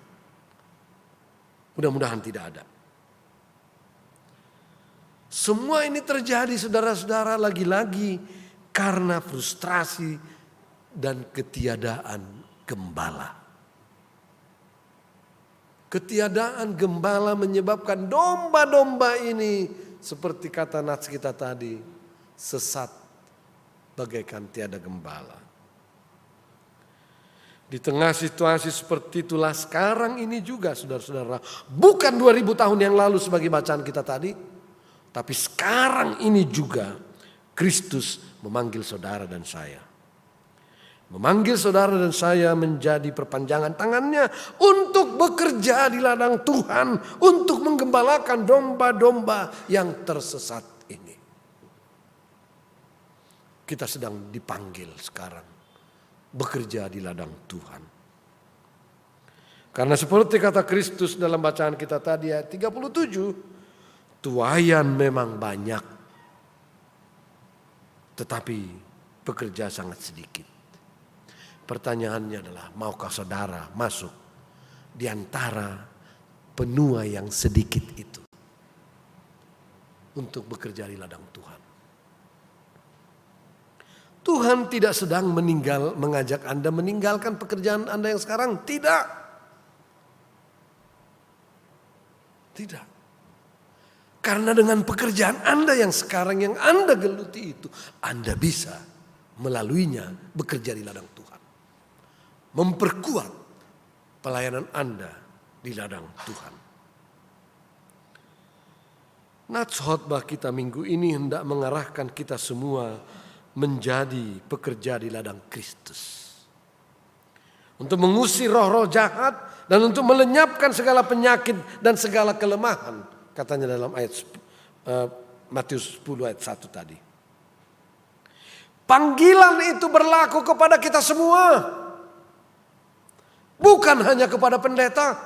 Mudah-mudahan tidak ada. Semua ini terjadi saudara-saudara lagi-lagi karena frustrasi dan ketiadaan gembala. Ketiadaan gembala menyebabkan domba-domba ini seperti kata nats kita tadi sesat bagaikan tiada gembala. Di tengah situasi seperti itulah sekarang ini juga saudara-saudara. Bukan 2000 tahun yang lalu sebagai bacaan kita tadi. Tapi sekarang ini juga Kristus memanggil saudara dan saya. Memanggil saudara dan saya menjadi perpanjangan tangannya untuk bekerja di ladang Tuhan. Untuk menggembalakan domba-domba yang tersesat ini. kita sedang dipanggil sekarang bekerja di ladang Tuhan. Karena seperti kata Kristus dalam bacaan kita tadi ayat 37, tuaian memang banyak, tetapi pekerja sangat sedikit. Pertanyaannya adalah, maukah saudara masuk di antara penuai yang sedikit itu untuk bekerja di ladang Tuhan? Tuhan tidak sedang mengajak Anda meninggalkan pekerjaan Anda yang sekarang. Tidak. Tidak. Karena dengan pekerjaan Anda yang sekarang yang Anda geluti itu, Anda bisa melaluinya bekerja di ladang Tuhan. Memperkuat pelayanan Anda di ladang Tuhan. Nats khotbah kita minggu ini hendak mengarahkan kita semua menjadi pekerja di ladang Kristus. Untuk mengusir roh-roh jahat dan untuk melenyapkan segala penyakit dan segala kelemahan. Katanya dalam ayat Matius 10 ayat 1 tadi. Panggilan itu berlaku kepada kita semua. Bukan hanya kepada pendeta.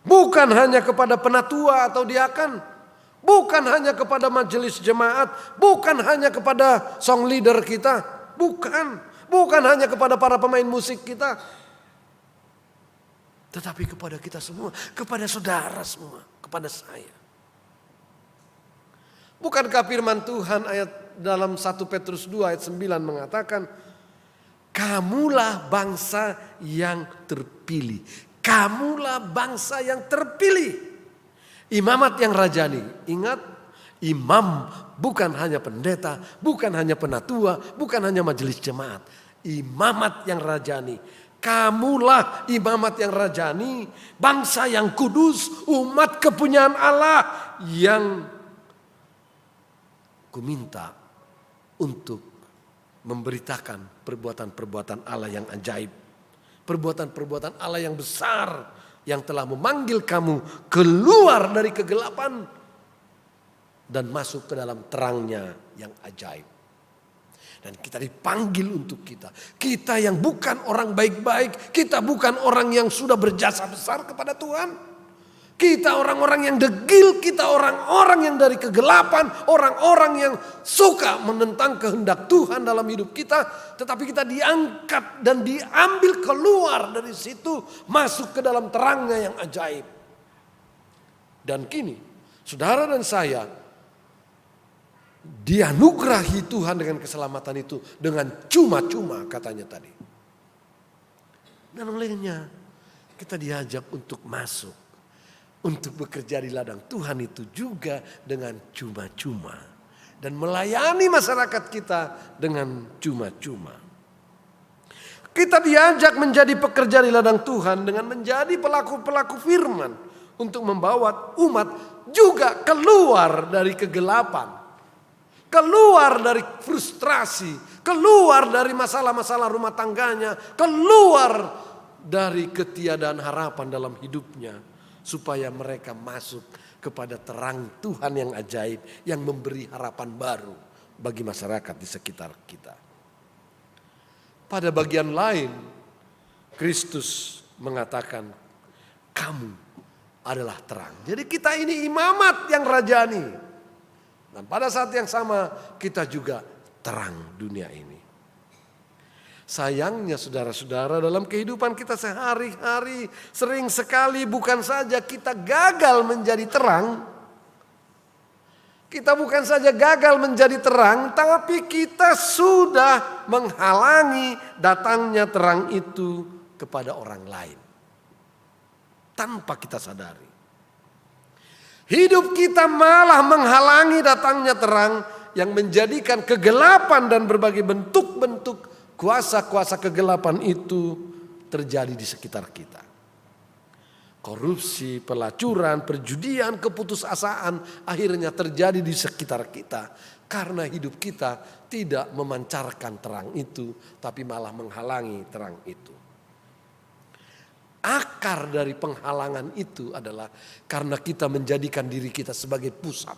Bukan hanya kepada penatua atau diakan. Bukan hanya kepada majelis jemaat. Bukan hanya kepada song leader kita. Bukan. Bukan hanya kepada para pemain musik kita. Tetapi kepada kita semua. Kepada saudara semua. Kepada saya. Bukankah firman Tuhan ayat dalam 1 Petrus 2 ayat 9 mengatakan, kamulah bangsa yang terpilih. Kamulah bangsa yang terpilih. Imamat yang rajani. Ingat, imam bukan hanya pendeta, bukan hanya penatua, bukan hanya majelis jemaat. Imamat yang rajani. Kamulah imamat yang rajani, bangsa yang kudus, umat kepunyaan Allah yang kuminta untuk memberitakan perbuatan-perbuatan Allah yang ajaib. Perbuatan-perbuatan Allah yang besar yang telah memanggil kamu keluar dari kegelapan dan masuk ke dalam terangnya yang ajaib. Dan kita dipanggil untuk kita. Kita yang bukan orang baik-baik, kita bukan orang yang sudah berjasa besar kepada Tuhan. Kita orang-orang yang degil, kita orang-orang yang dari kegelapan, orang-orang yang suka menentang kehendak Tuhan dalam hidup kita. Tetapi kita diangkat dan diambil keluar dari situ, masuk ke dalam terangnya yang ajaib. Dan kini, saudara dan saya dianugerahi Tuhan dengan keselamatan itu dengan cuma-cuma katanya tadi. Dan olehnya kita diajak untuk masuk. Untuk bekerja di ladang Tuhan itu juga dengan cuma-cuma. Dan melayani masyarakat kita dengan cuma-cuma. Kita diajak menjadi pekerja di ladang Tuhan dengan menjadi pelaku-pelaku firman. Untuk membawa umat juga keluar dari kegelapan. Keluar dari frustrasi. Keluar dari masalah-masalah rumah tangganya. Keluar dari ketiadaan harapan dalam hidupnya. Supaya mereka masuk kepada terang Tuhan yang ajaib. Yang memberi harapan baru bagi masyarakat di sekitar kita. Pada bagian lain, Kristus mengatakan, kamu adalah terang. Jadi kita ini imamat yang rajani. Dan pada saat yang sama kita juga terang dunia ini. Sayangnya saudara-saudara, dalam kehidupan kita sehari-hari sering sekali bukan saja kita gagal menjadi terang. Kita bukan saja gagal menjadi terang, tapi kita sudah menghalangi datangnya terang itu kepada orang lain. Tanpa kita sadari. Hidup kita malah menghalangi datangnya terang yang menjadikan kegelapan dan berbagai bentuk-bentuk kuasa-kuasa kegelapan itu terjadi di sekitar kita. Korupsi, pelacuran, perjudian, keputusasaan akhirnya terjadi di sekitar kita. Karena hidup kita tidak memancarkan terang itu, tapi malah menghalangi terang itu. Akar dari penghalangan itu adalah karena kita menjadikan diri kita sebagai pusat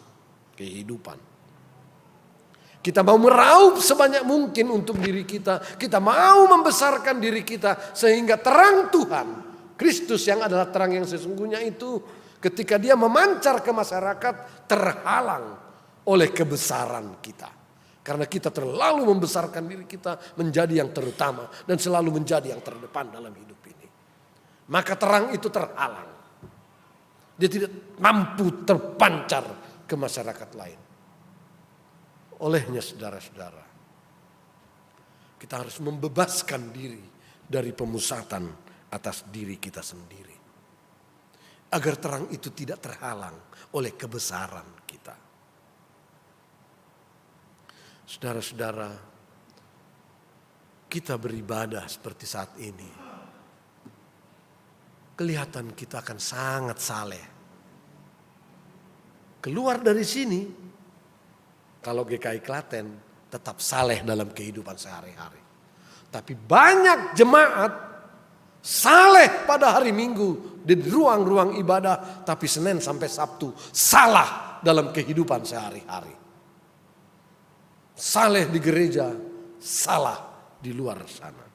kehidupan. Kita mau meraup sebanyak mungkin untuk diri kita. Kita mau membesarkan diri kita sehingga terang Tuhan, Kristus yang adalah terang yang sesungguhnya itu, ketika dia memancar ke masyarakat, terhalang oleh kebesaran kita. Karena kita terlalu membesarkan diri kita menjadi yang terutama dan selalu menjadi yang terdepan dalam hidup ini. Maka terang itu terhalang. Dia tidak mampu terpancar ke masyarakat lain. Olehnya saudara-saudara, kita harus membebaskan diri dari pemusatan atas diri kita sendiri. Agar terang itu tidak terhalang oleh kebesaran kita. Saudara-saudara, kita beribadah seperti saat ini. Kelihatan kita akan sangat saleh. Keluar dari sini, kalau GKI Klaten tetap saleh dalam kehidupan sehari-hari. Tapi banyak jemaat saleh pada hari Minggu di ruang-ruang ibadah, tapi Senin sampai Sabtu salah dalam kehidupan sehari-hari. Saleh di gereja, salah di luar sana.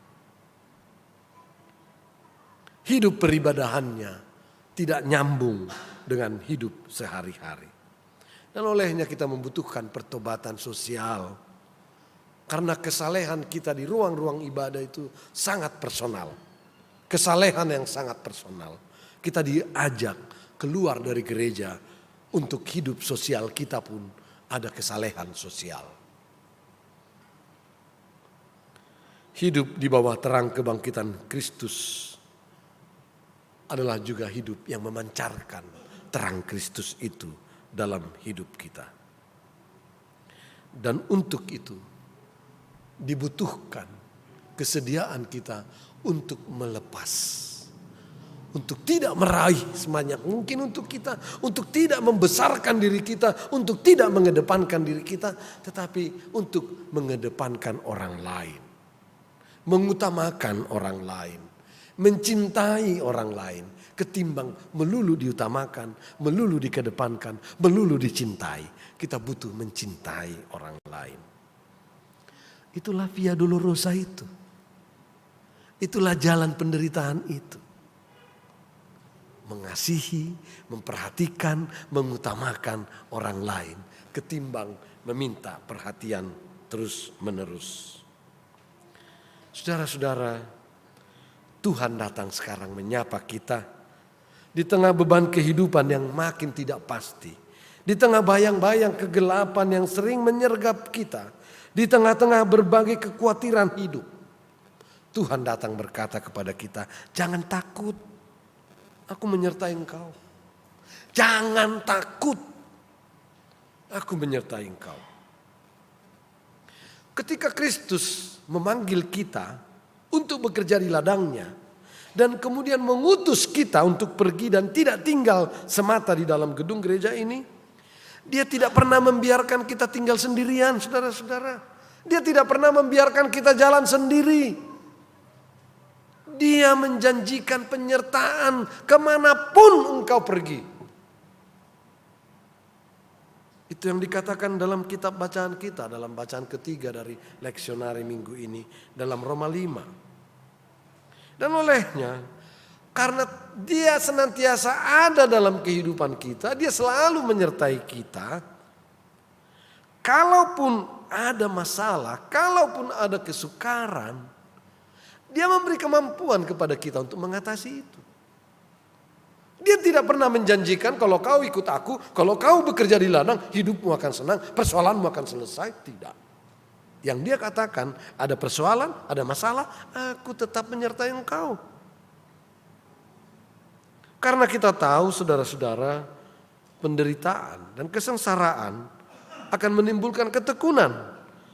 Hidup peribadahannya tidak nyambung dengan hidup sehari-hari. Dan olehnya kita membutuhkan pertobatan sosial. Karena kesalehan kita di ruang-ruang ibadah itu sangat personal. Kesalehan yang sangat personal. Kita diajak keluar dari gereja untuk hidup sosial kita pun ada kesalehan sosial. Hidup di bawah terang kebangkitan Kristus adalah juga hidup yang memancarkan terang Kristus itu dalam hidup kita. Dan untuk itu dibutuhkan kesediaan kita untuk melepas. Untuk tidak meraih sebanyak mungkin untuk kita. Untuk tidak membesarkan diri kita. Untuk tidak mengedepankan diri kita. Tetapi untuk mengedepankan orang lain. Mengutamakan orang lain. Mencintai orang lain. Ketimbang melulu diutamakan, melulu dikedepankan, melulu dicintai. Kita butuh mencintai orang lain. Itulah Via Dolorosa itu. Itulah jalan penderitaan itu. Mengasihi, memperhatikan, mengutamakan orang lain. Ketimbang meminta perhatian terus menerus. Saudara-saudara, Tuhan datang sekarang menyapa kita. Di tengah beban kehidupan yang makin tidak pasti. Di tengah bayang-bayang kegelapan yang sering menyergap kita. Di tengah-tengah berbagai kekhawatiran hidup. Tuhan datang berkata kepada kita, jangan takut. Aku menyertai engkau. Jangan takut. Aku menyertai engkau. Ketika Kristus memanggil kita untuk bekerja di ladangnya. Dan kemudian mengutus kita untuk pergi dan tidak tinggal semata di dalam gedung gereja ini. Dia tidak pernah membiarkan kita tinggal sendirian, saudara-saudara. Dia tidak pernah membiarkan kita jalan sendiri. Dia menjanjikan penyertaan kemanapun engkau pergi. Itu yang dikatakan dalam kitab bacaan kita, dalam bacaan ketiga dari leksionari minggu ini, dalam Roma 5. Dan olehnya, karena dia senantiasa ada dalam kehidupan kita, dia selalu menyertai kita. Kalaupun ada masalah, kalaupun ada kesukaran, dia memberi kemampuan kepada kita untuk mengatasi itu. Dia tidak pernah menjanjikan kalau kau ikut aku, kalau kau bekerja di ladang, hidupmu akan senang, persoalanmu akan selesai. Tidak. Yang dia katakan, ada persoalan, ada masalah, aku tetap menyertai engkau. Karena kita tahu saudara-saudara, penderitaan dan kesengsaraan akan menimbulkan ketekunan.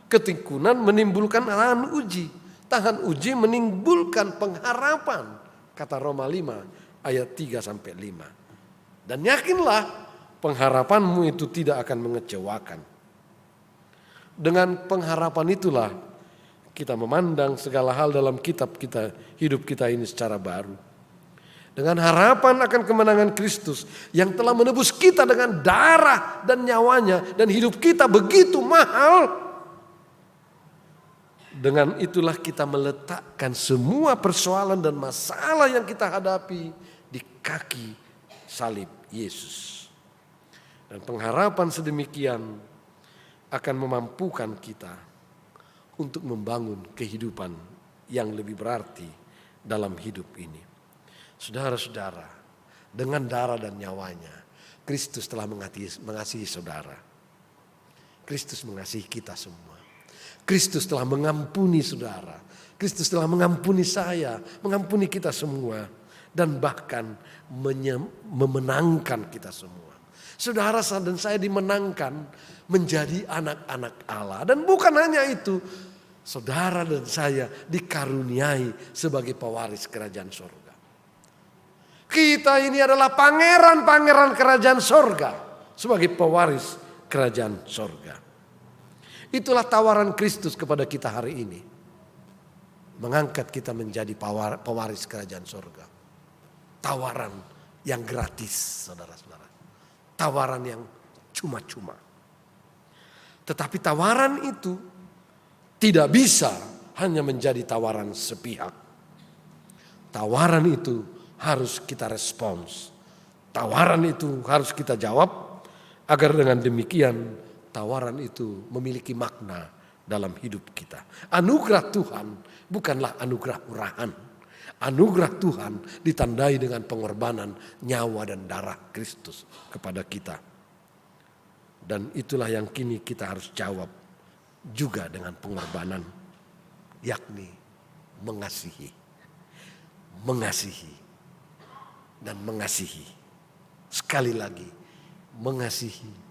Ketekunan menimbulkan tahan uji. Tahan uji menimbulkan pengharapan. Kata Roma 5 ayat 3-5. Dan yakinlah pengharapanmu itu tidak akan mengecewakan. Dengan pengharapan itulah kita memandang segala hal dalam kitab kita, hidup kita ini secara baru. Dengan harapan akan kemenangan Kristus yang telah menebus kita dengan darah dan nyawanya. Dan hidup kita begitu mahal. Dengan itulah kita meletakkan semua persoalan dan masalah yang kita hadapi di kaki salib Yesus. Dan pengharapan sedemikian akan memampukan kita untuk membangun kehidupan yang lebih berarti dalam hidup ini. Saudara-saudara, dengan darah dan nyawanya, Kristus telah mengasihi saudara. Kristus mengasihi kita semua. Kristus telah mengampuni saudara. Kristus telah mengampuni saya, mengampuni kita semua. Dan bahkan memenangkan kita semua. Saudara dan saya dimenangkan menjadi anak-anak Allah. Dan bukan hanya itu, saudara dan saya dikaruniai sebagai pewaris kerajaan sorga. Kita ini adalah pangeran-pangeran kerajaan sorga sebagai pewaris kerajaan sorga. Itulah tawaran Kristus kepada kita hari ini. Mengangkat kita menjadi pewaris kerajaan sorga. Tawaran yang gratis, saudara-saudara. Tawaran yang cuma-cuma. Tetapi tawaran itu tidak bisa hanya menjadi tawaran sepihak. Tawaran itu harus kita respons. Tawaran itu harus kita jawab agar dengan demikian tawaran itu memiliki makna dalam hidup kita. Anugerah Tuhan bukanlah anugerah murahan. Anugerah Tuhan ditandai dengan pengorbanan nyawa dan darah Kristus kepada kita. Dan itulah yang kini kita harus jawab juga dengan pengorbanan, yakni mengasihi. Mengasihi dan mengasihi. Sekali lagi, mengasihi.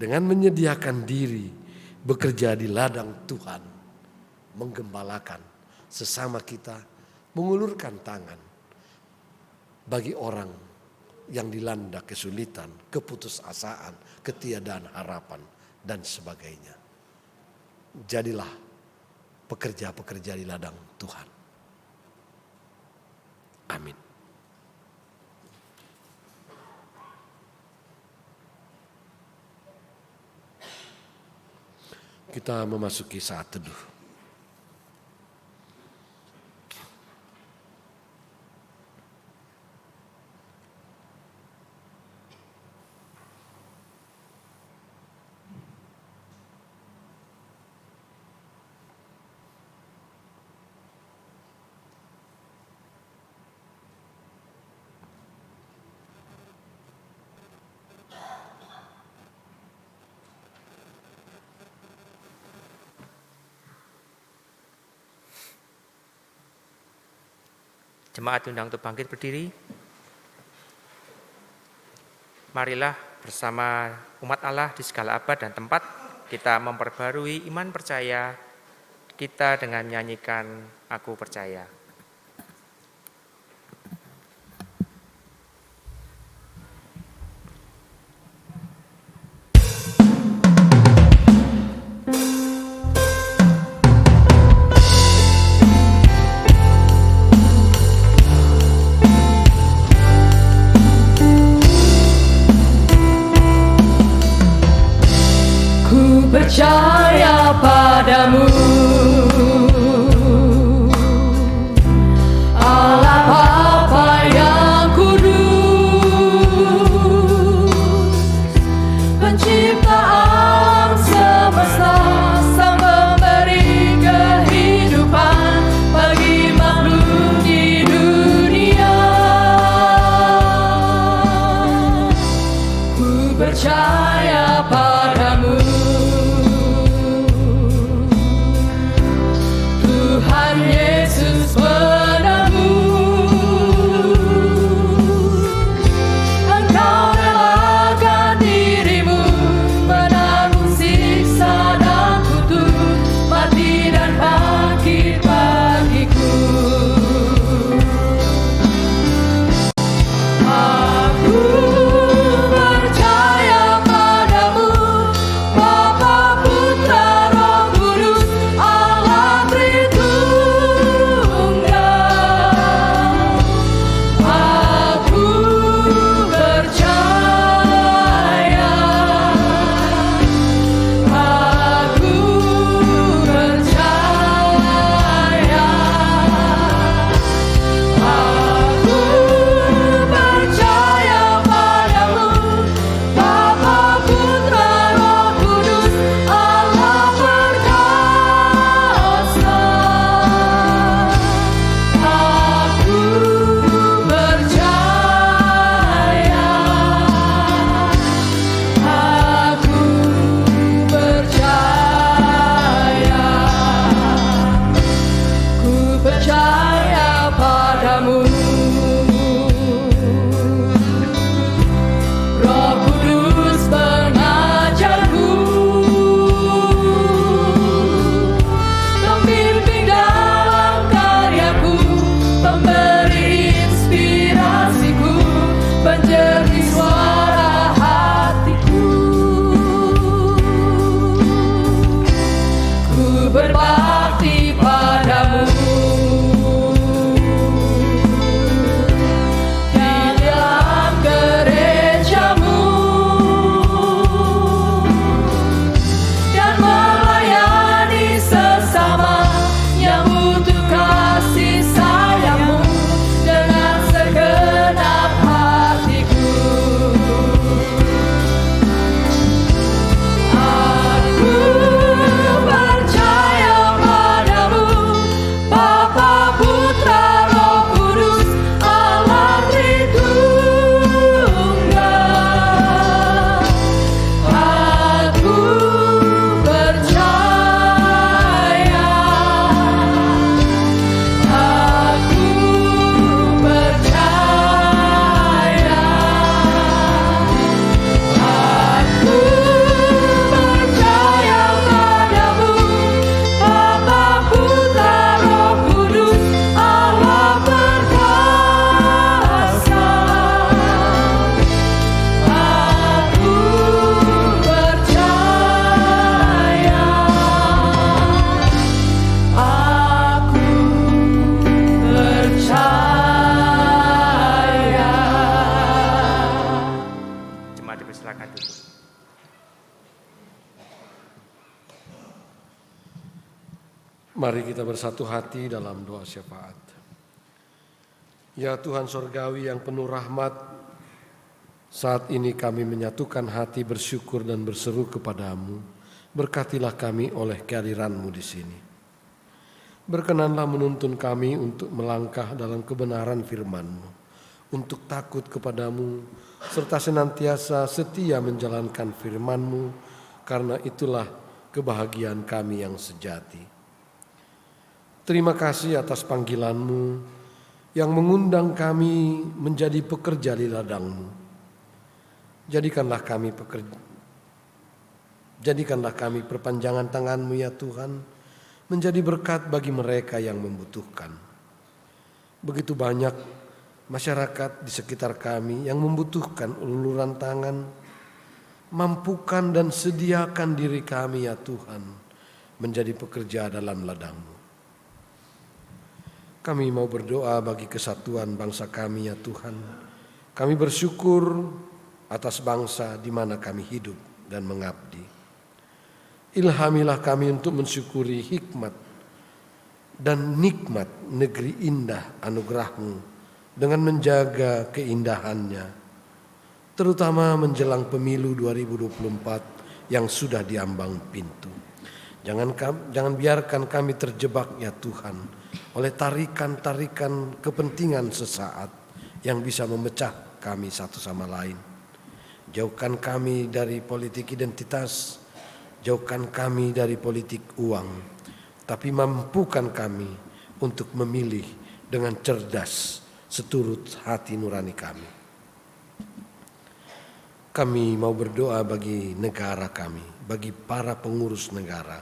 Dengan menyediakan diri bekerja di ladang Tuhan, menggembalakan sesama kita, mengulurkan tangan bagi orang yang dilanda kesulitan, keputusasaan, ketiadaan harapan dan sebagainya. Jadilah pekerja-pekerja di ladang Tuhan. Amin. Kita memasuki saat teduh. Jemaat diundang untuk bangkit berdiri. Marilah bersama umat Allah di segala abad dan tempat kita memperbarui iman percaya kita dengan menyanyikan Aku Percaya. Percaya padamu, Allah Bapa yang kudus, penciptaan semesta, sang pemberi kehidupan bagi makhluk di dunia. Ku percaya padamu, Yesus penebus, Engkau relakan dirimu menanggung siksa dan kutuk, mati dan bangkit bagiku. Aku percaya padamu, Bapa, Putra, Roh Kudus, Allah Mari kita bersatu hati dalam doa syafaat. Ya Tuhan Sorgawi yang penuh rahmat, saat ini kami menyatukan hati bersyukur dan berseru kepadamu. Berkatilah kami oleh kehadiran-Mu di sini. Berkenanlah menuntun kami untuk melangkah dalam kebenaran firman-Mu, untuk takut kepadamu, serta senantiasa setia menjalankan firman-Mu, karena itulah kebahagiaan kami yang sejati. Terima kasih atas panggilan-Mu yang mengundang kami menjadi pekerja di ladang-Mu. Jadikanlah kami perpanjangan tangan-Mu ya Tuhan, menjadi berkat bagi mereka yang membutuhkan. Begitu banyak masyarakat di sekitar kami yang membutuhkan uluran tangan. Mampukan dan sediakan diri kami ya Tuhan, menjadi pekerja dalam ladang-Mu. Kami mau berdoa bagi kesatuan bangsa kami ya Tuhan. Kami bersyukur atas bangsa di mana kami hidup dan mengabdi. Ilhamilah kami untuk mensyukuri hikmat dan nikmat negeri indah anugerah-Mu dengan menjaga keindahannya, terutama menjelang pemilu 2024 yang sudah diambang pintu. Jangan biarkan kami terjebak ya Tuhan oleh tarikan-tarikan kepentingan sesaat yang bisa memecah kami satu sama lain. Jauhkan kami dari politik identitas, jauhkan kami dari politik uang, tapi mampukan kami untuk memilih dengan cerdas seturut hati nurani kami. Kami mau berdoa bagi negara kami, bagi para pengurus negara,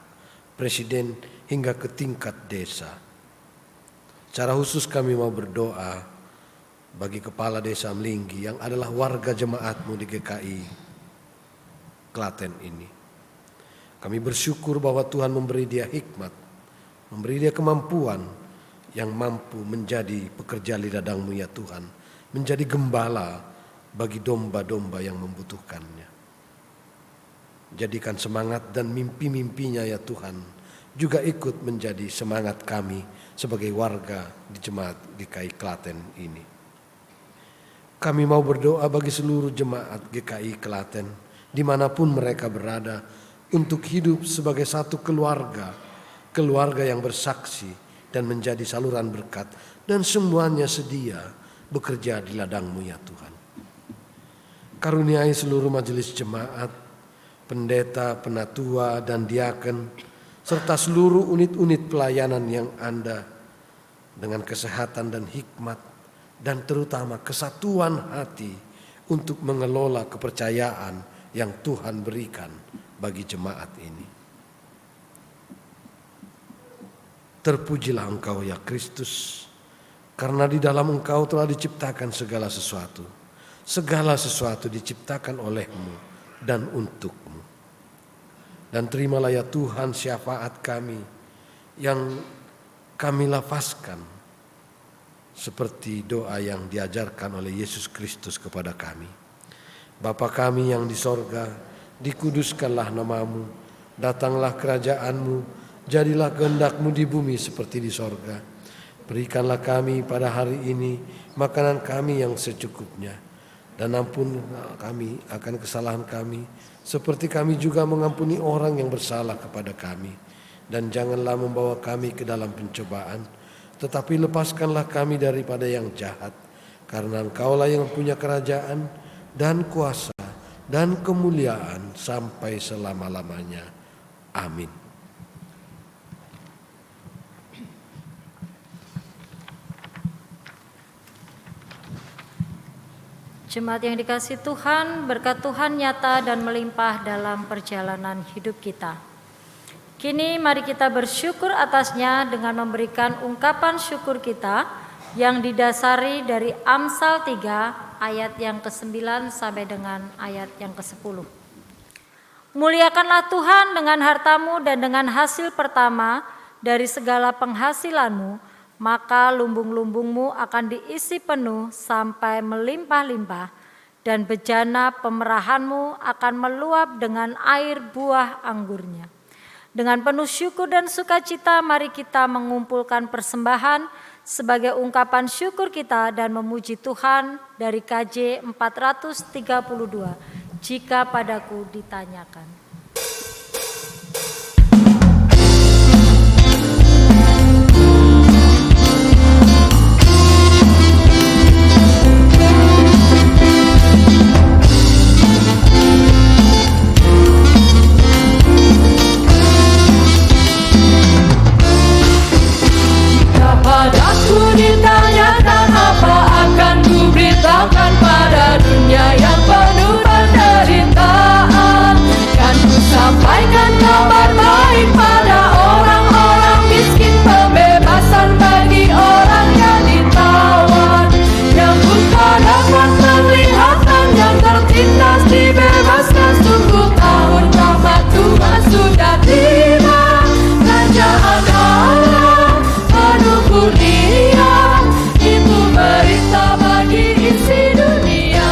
presiden hingga ke tingkat desa. Secara khusus kami mau berdoa bagi Kepala Desa Melinggi yang adalah warga jemaat-Mu di GKI Klaten ini. Kami bersyukur bahwa Tuhan memberi dia hikmat, memberi dia kemampuan yang mampu menjadi pekerja di ladang-Mu ya Tuhan, menjadi gembala bagi domba-domba yang membutuhkannya. Jadikan semangat dan mimpi-mimpinya ya Tuhan juga ikut menjadi semangat kami sebagai warga di jemaat GKI Klaten ini. Kami mau berdoa bagi seluruh jemaat GKI Klaten dimanapun mereka berada, untuk hidup sebagai satu keluarga yang bersaksi dan menjadi saluran berkat, dan semuanya sedia bekerja di ladang-Mu ya Tuhan. Karuniai seluruh majelis jemaat, pendeta, penatua, dan diaken, serta seluruh unit-unit pelayanan yang Anda dengan kesehatan dan hikmat, dan terutama kesatuan hati untuk mengelola kepercayaan yang Tuhan berikan bagi jemaat ini. Terpujilah Engkau ya Kristus, karena di dalam Engkau telah diciptakan segala sesuatu. Segala sesuatu diciptakan oleh-Mu dan untuk-Mu. Dan terimalah ya Tuhan syafaat kami yang kami lafazkan seperti doa yang diajarkan oleh Yesus Kristus kepada kami. Bapa kami yang di sorga, dikuduskanlah nama-Mu, datanglah kerajaan-Mu, jadilah kehendak-Mu di bumi seperti di sorga. Berikanlah kami pada hari ini makanan kami yang secukupnya, dan ampun kami akan kesalahan kami, seperti kami juga mengampuni orang yang bersalah kepada kami. Dan janganlah membawa kami ke dalam pencobaan, tetapi lepaskanlah kami daripada yang jahat. Karena Engkaulah yang punya kerajaan dan kuasa dan kemuliaan sampai selama-lamanya. Amin. Jemaat yang dikasihi Tuhan, berkat Tuhan nyata dan melimpah dalam perjalanan hidup kita. Kini mari kita bersyukur atasnya dengan memberikan ungkapan syukur kita yang didasari dari Amsal 3 ayat yang ke-9 sampai dengan ayat yang ke-10. Muliakanlah Tuhan dengan hartamu dan dengan hasil pertama dari segala penghasilanmu, maka lumbung-lumbungmu akan diisi penuh sampai melimpah-limpah, dan bejana pemerahanmu akan meluap dengan air buah anggurnya. Dengan penuh syukur dan sukacita mari kita mengumpulkan persembahan sebagai ungkapan syukur kita dan memuji Tuhan dari KJ 432. Jika padaku ditanyakan. Padaku ditanyakan apa akan ku beritakan pada dunia yang penuh penderitaan. Kan ku sampaikan kabar baik pada orang-orang miskin, pembebasan bagi orang yang ditawan, yang buta dapat penglihatan, yang tertindas dibebaskan. Sungguh tahun rahmat Tuhan sudah tiba, kerajaan Allah penuh kurnia, itu berita bagi isi dunia.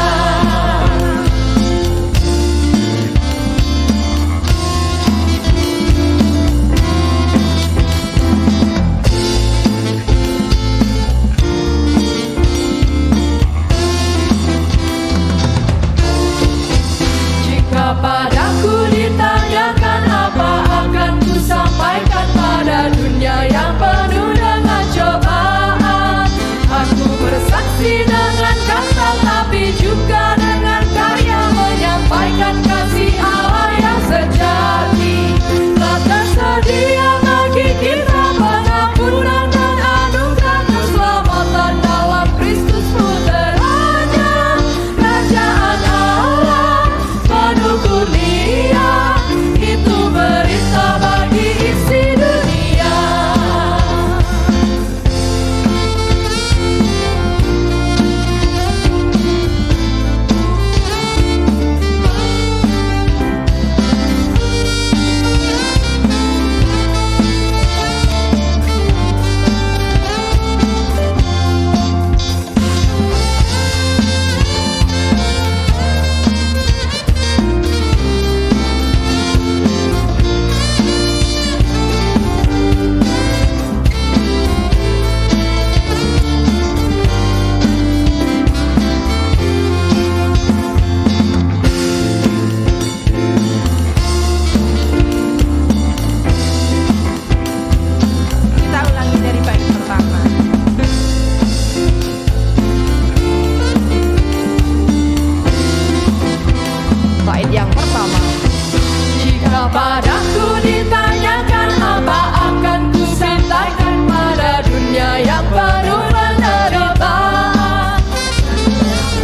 Jika padaku ditanyakan apa akan ku sampaikan pada dunia yang penuh dengan cobaan. Aku bersaksi dengan kata tapi juga dengan karya, menyampaikan kasih Allah yang sejati. Telah tersedia bagi kita pengampunan dan anugerah keselamatan dalam Kristus putranya. Kerajaan Allah penuh kurnia, itu berita bagi isi dunia. Kita ulangi dari bait pertama. Bait yang pertama. Jika padaku ditanyakan apa akan ku sampaikan pada dunia yang penuh penderitaan.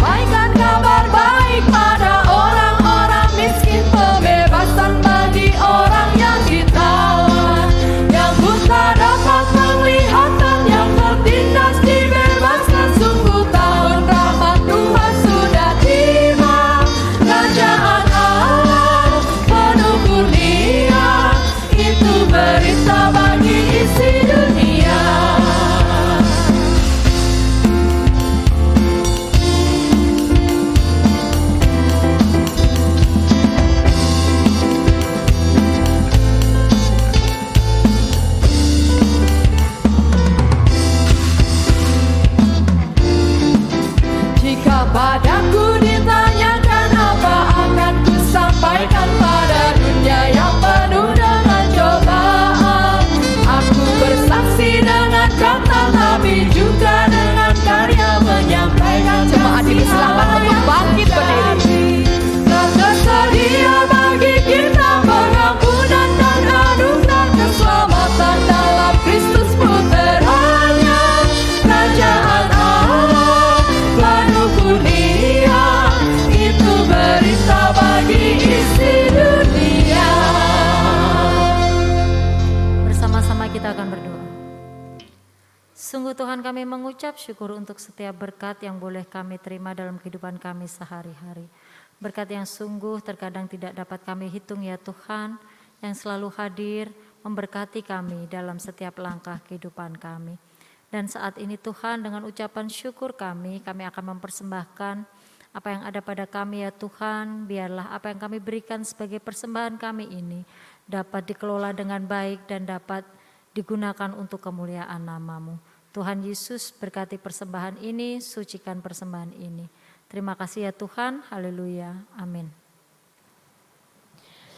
Sampaikan kabar baik pada orang-orang miskin, pembebasan bagi orang yang ditawan, yang buta dapat penglihatan, yang tertindas dibebaskan. Sungguh tahun rahmat Tuhan sudah tiba, kerajaan Allah penuh kurnia, itu berita bagi isi dunia. Jika padaku ditanyakan apa akan ku sampaikan pada dunia yang penuh dengan cobaan. Aku bersaksi dengan kata tapi juga dengan karya, menyampaikan jemaat dipersilakan untuk bangkit berdiri. Telah tersedia bagi kita pengampunan dan anugerah keselamatan dalam Kristus putranya. Kerajaan Allah penuh kurnia, itu berita bagi isi dunia. Bersama-sama kita akan berdoa. Sungguh Tuhan, kami mengucap syukur untuk setiap berkat yang boleh kami terima dalam kehidupan kami sehari-hari. Berkat yang sungguh terkadang tidak dapat kami hitung ya Tuhan, yang selalu hadir memberkati kami dalam setiap langkah kehidupan kami. Dan saat ini Tuhan, dengan ucapan syukur kami akan mempersembahkan apa yang ada pada kami ya Tuhan. Biarlah apa yang kami berikan sebagai persembahan kami ini dapat dikelola dengan baik dan dapat digunakan untuk kemuliaan nama-Mu. Tuhan Yesus, berkati persembahan ini, sucikan persembahan ini. Terima kasih ya Tuhan, haleluya, amin.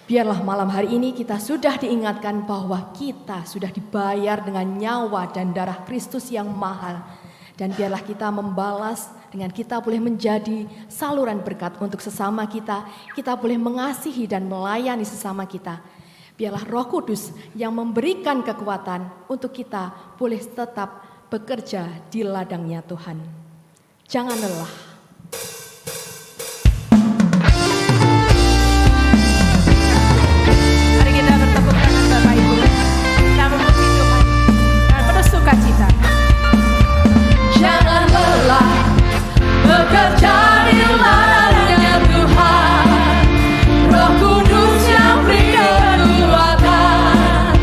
Biarlah malam hari ini kita sudah diingatkan bahwa kita sudah dibayar dengan nyawa dan darah Kristus yang mahal. Dan biarlah kita membalas dengan kita boleh menjadi saluran berkat untuk sesama kita. Kita boleh mengasihi dan melayani sesama kita. Biarlah Roh Kudus yang memberikan kekuatan untuk kita boleh tetap bekerja di ladangnya Tuhan. Jangan lelah. Mari kita bertepuk tangan Bapak Ibu. Kita memuji Tuhan dengan penuh sukacita. Jangan lelah bekerja di ladangnya Tuhan. Roh Kudus yang beri kekuatan,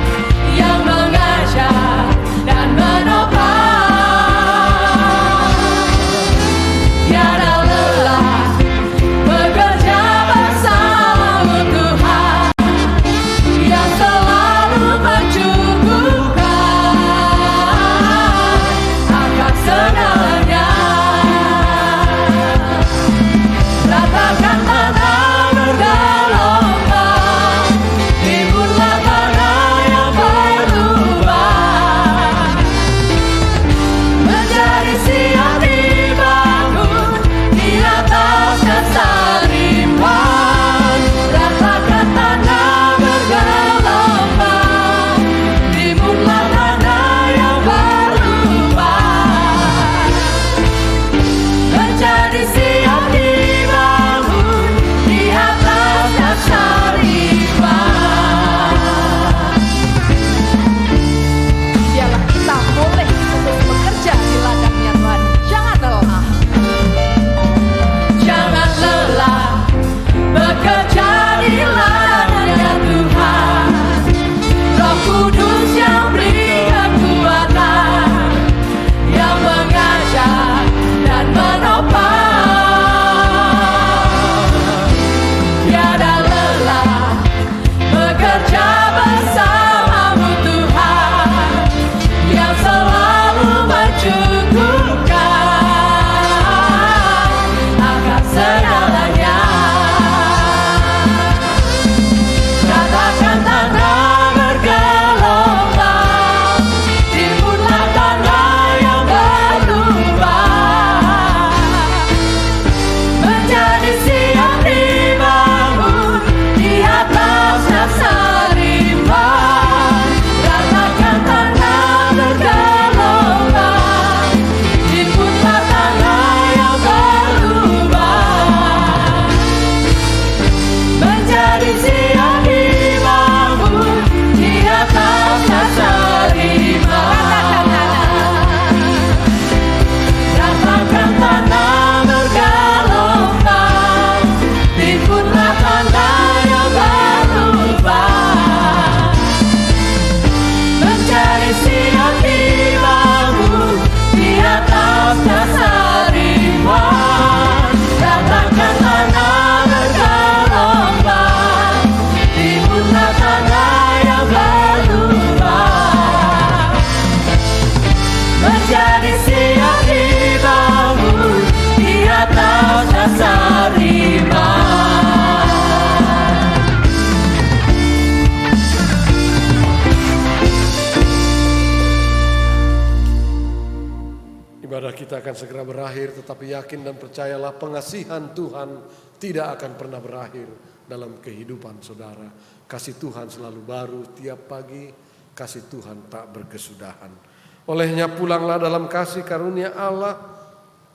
yang mengajar dan menopang. Tiada lelah bekerja bersama Tuhan, yang selalu mencukupkan akan segalanya. Ratakan tanah bergelombang, timbunlah tanah yang berlubang, menjadi siap dibangun di atas dasar iman. Ratakan tanah bergelombang, timbunlah tanah yang berlubang, menjadi siap dibangun di atas dasar iman. Biarlah kita boleh untuk bekerja di ladangnya Tuhan. Jangan lelah. Jangan lelah bekerja di ladangnya Tuhan. Roh Kudus yang beri kekuatan, yang mengajar dan menopang. Tiada lelah bekerja bersama-Mu Tuhan, yang selalu mencukupkan akan segalanya. Ratakan tanah bergelombang, timbunlah tanah yang berlubang, menjadi siap dibangun di atas dasar iman. Ratakan tanah bergelombang, timbunlah tanah yang berlubang, menjadi siap dibangun di atas dasar iman. Ratakan tanah bergelombang, timbunlah tanah yang berlubang, menjadi siap dibangun di atas dasar iman. Ratakan tanah bergelombang, timbunlah tanah yang berlubang, menjadi siap dibangun di atas dasar iman. Ibadah kita akan segera berakhir, tetapi yakin dan percayalah pengasihan Tuhan tidak akan pernah berakhir dalam kehidupan saudara. Kasih Tuhan selalu baru tiap pagi, kasih Tuhan tak berkesudahan. Olehnya pulanglah dalam kasih karunia Allah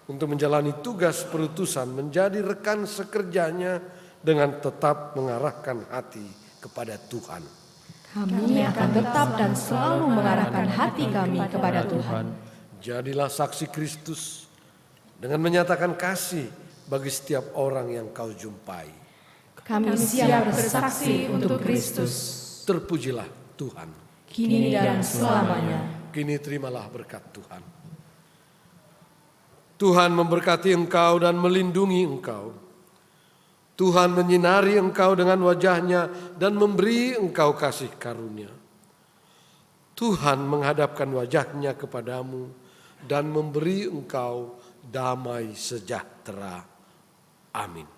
untuk menjalani tugas perutusan, menjadi rekan sekerjanya dengan tetap mengarahkan hati kepada Tuhan. Kami akan tetap dan selalu mengarahkan hati kami kepada Tuhan. Jadilah saksi Kristus dengan menyatakan kasih bagi setiap orang yang kau jumpai. Kami siap bersaksi untuk Kristus, Terpujilah Tuhan. kini dan selamanya. Kini terimalah berkat Tuhan. Tuhan memberkati engkau dan melindungi engkau. Tuhan menyinari engkau dengan wajah-Nya dan memberi engkau kasih karunia. Tuhan menghadapkan wajah-Nya kepadamu dan memberi engkau damai sejahtera. Amin.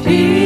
Di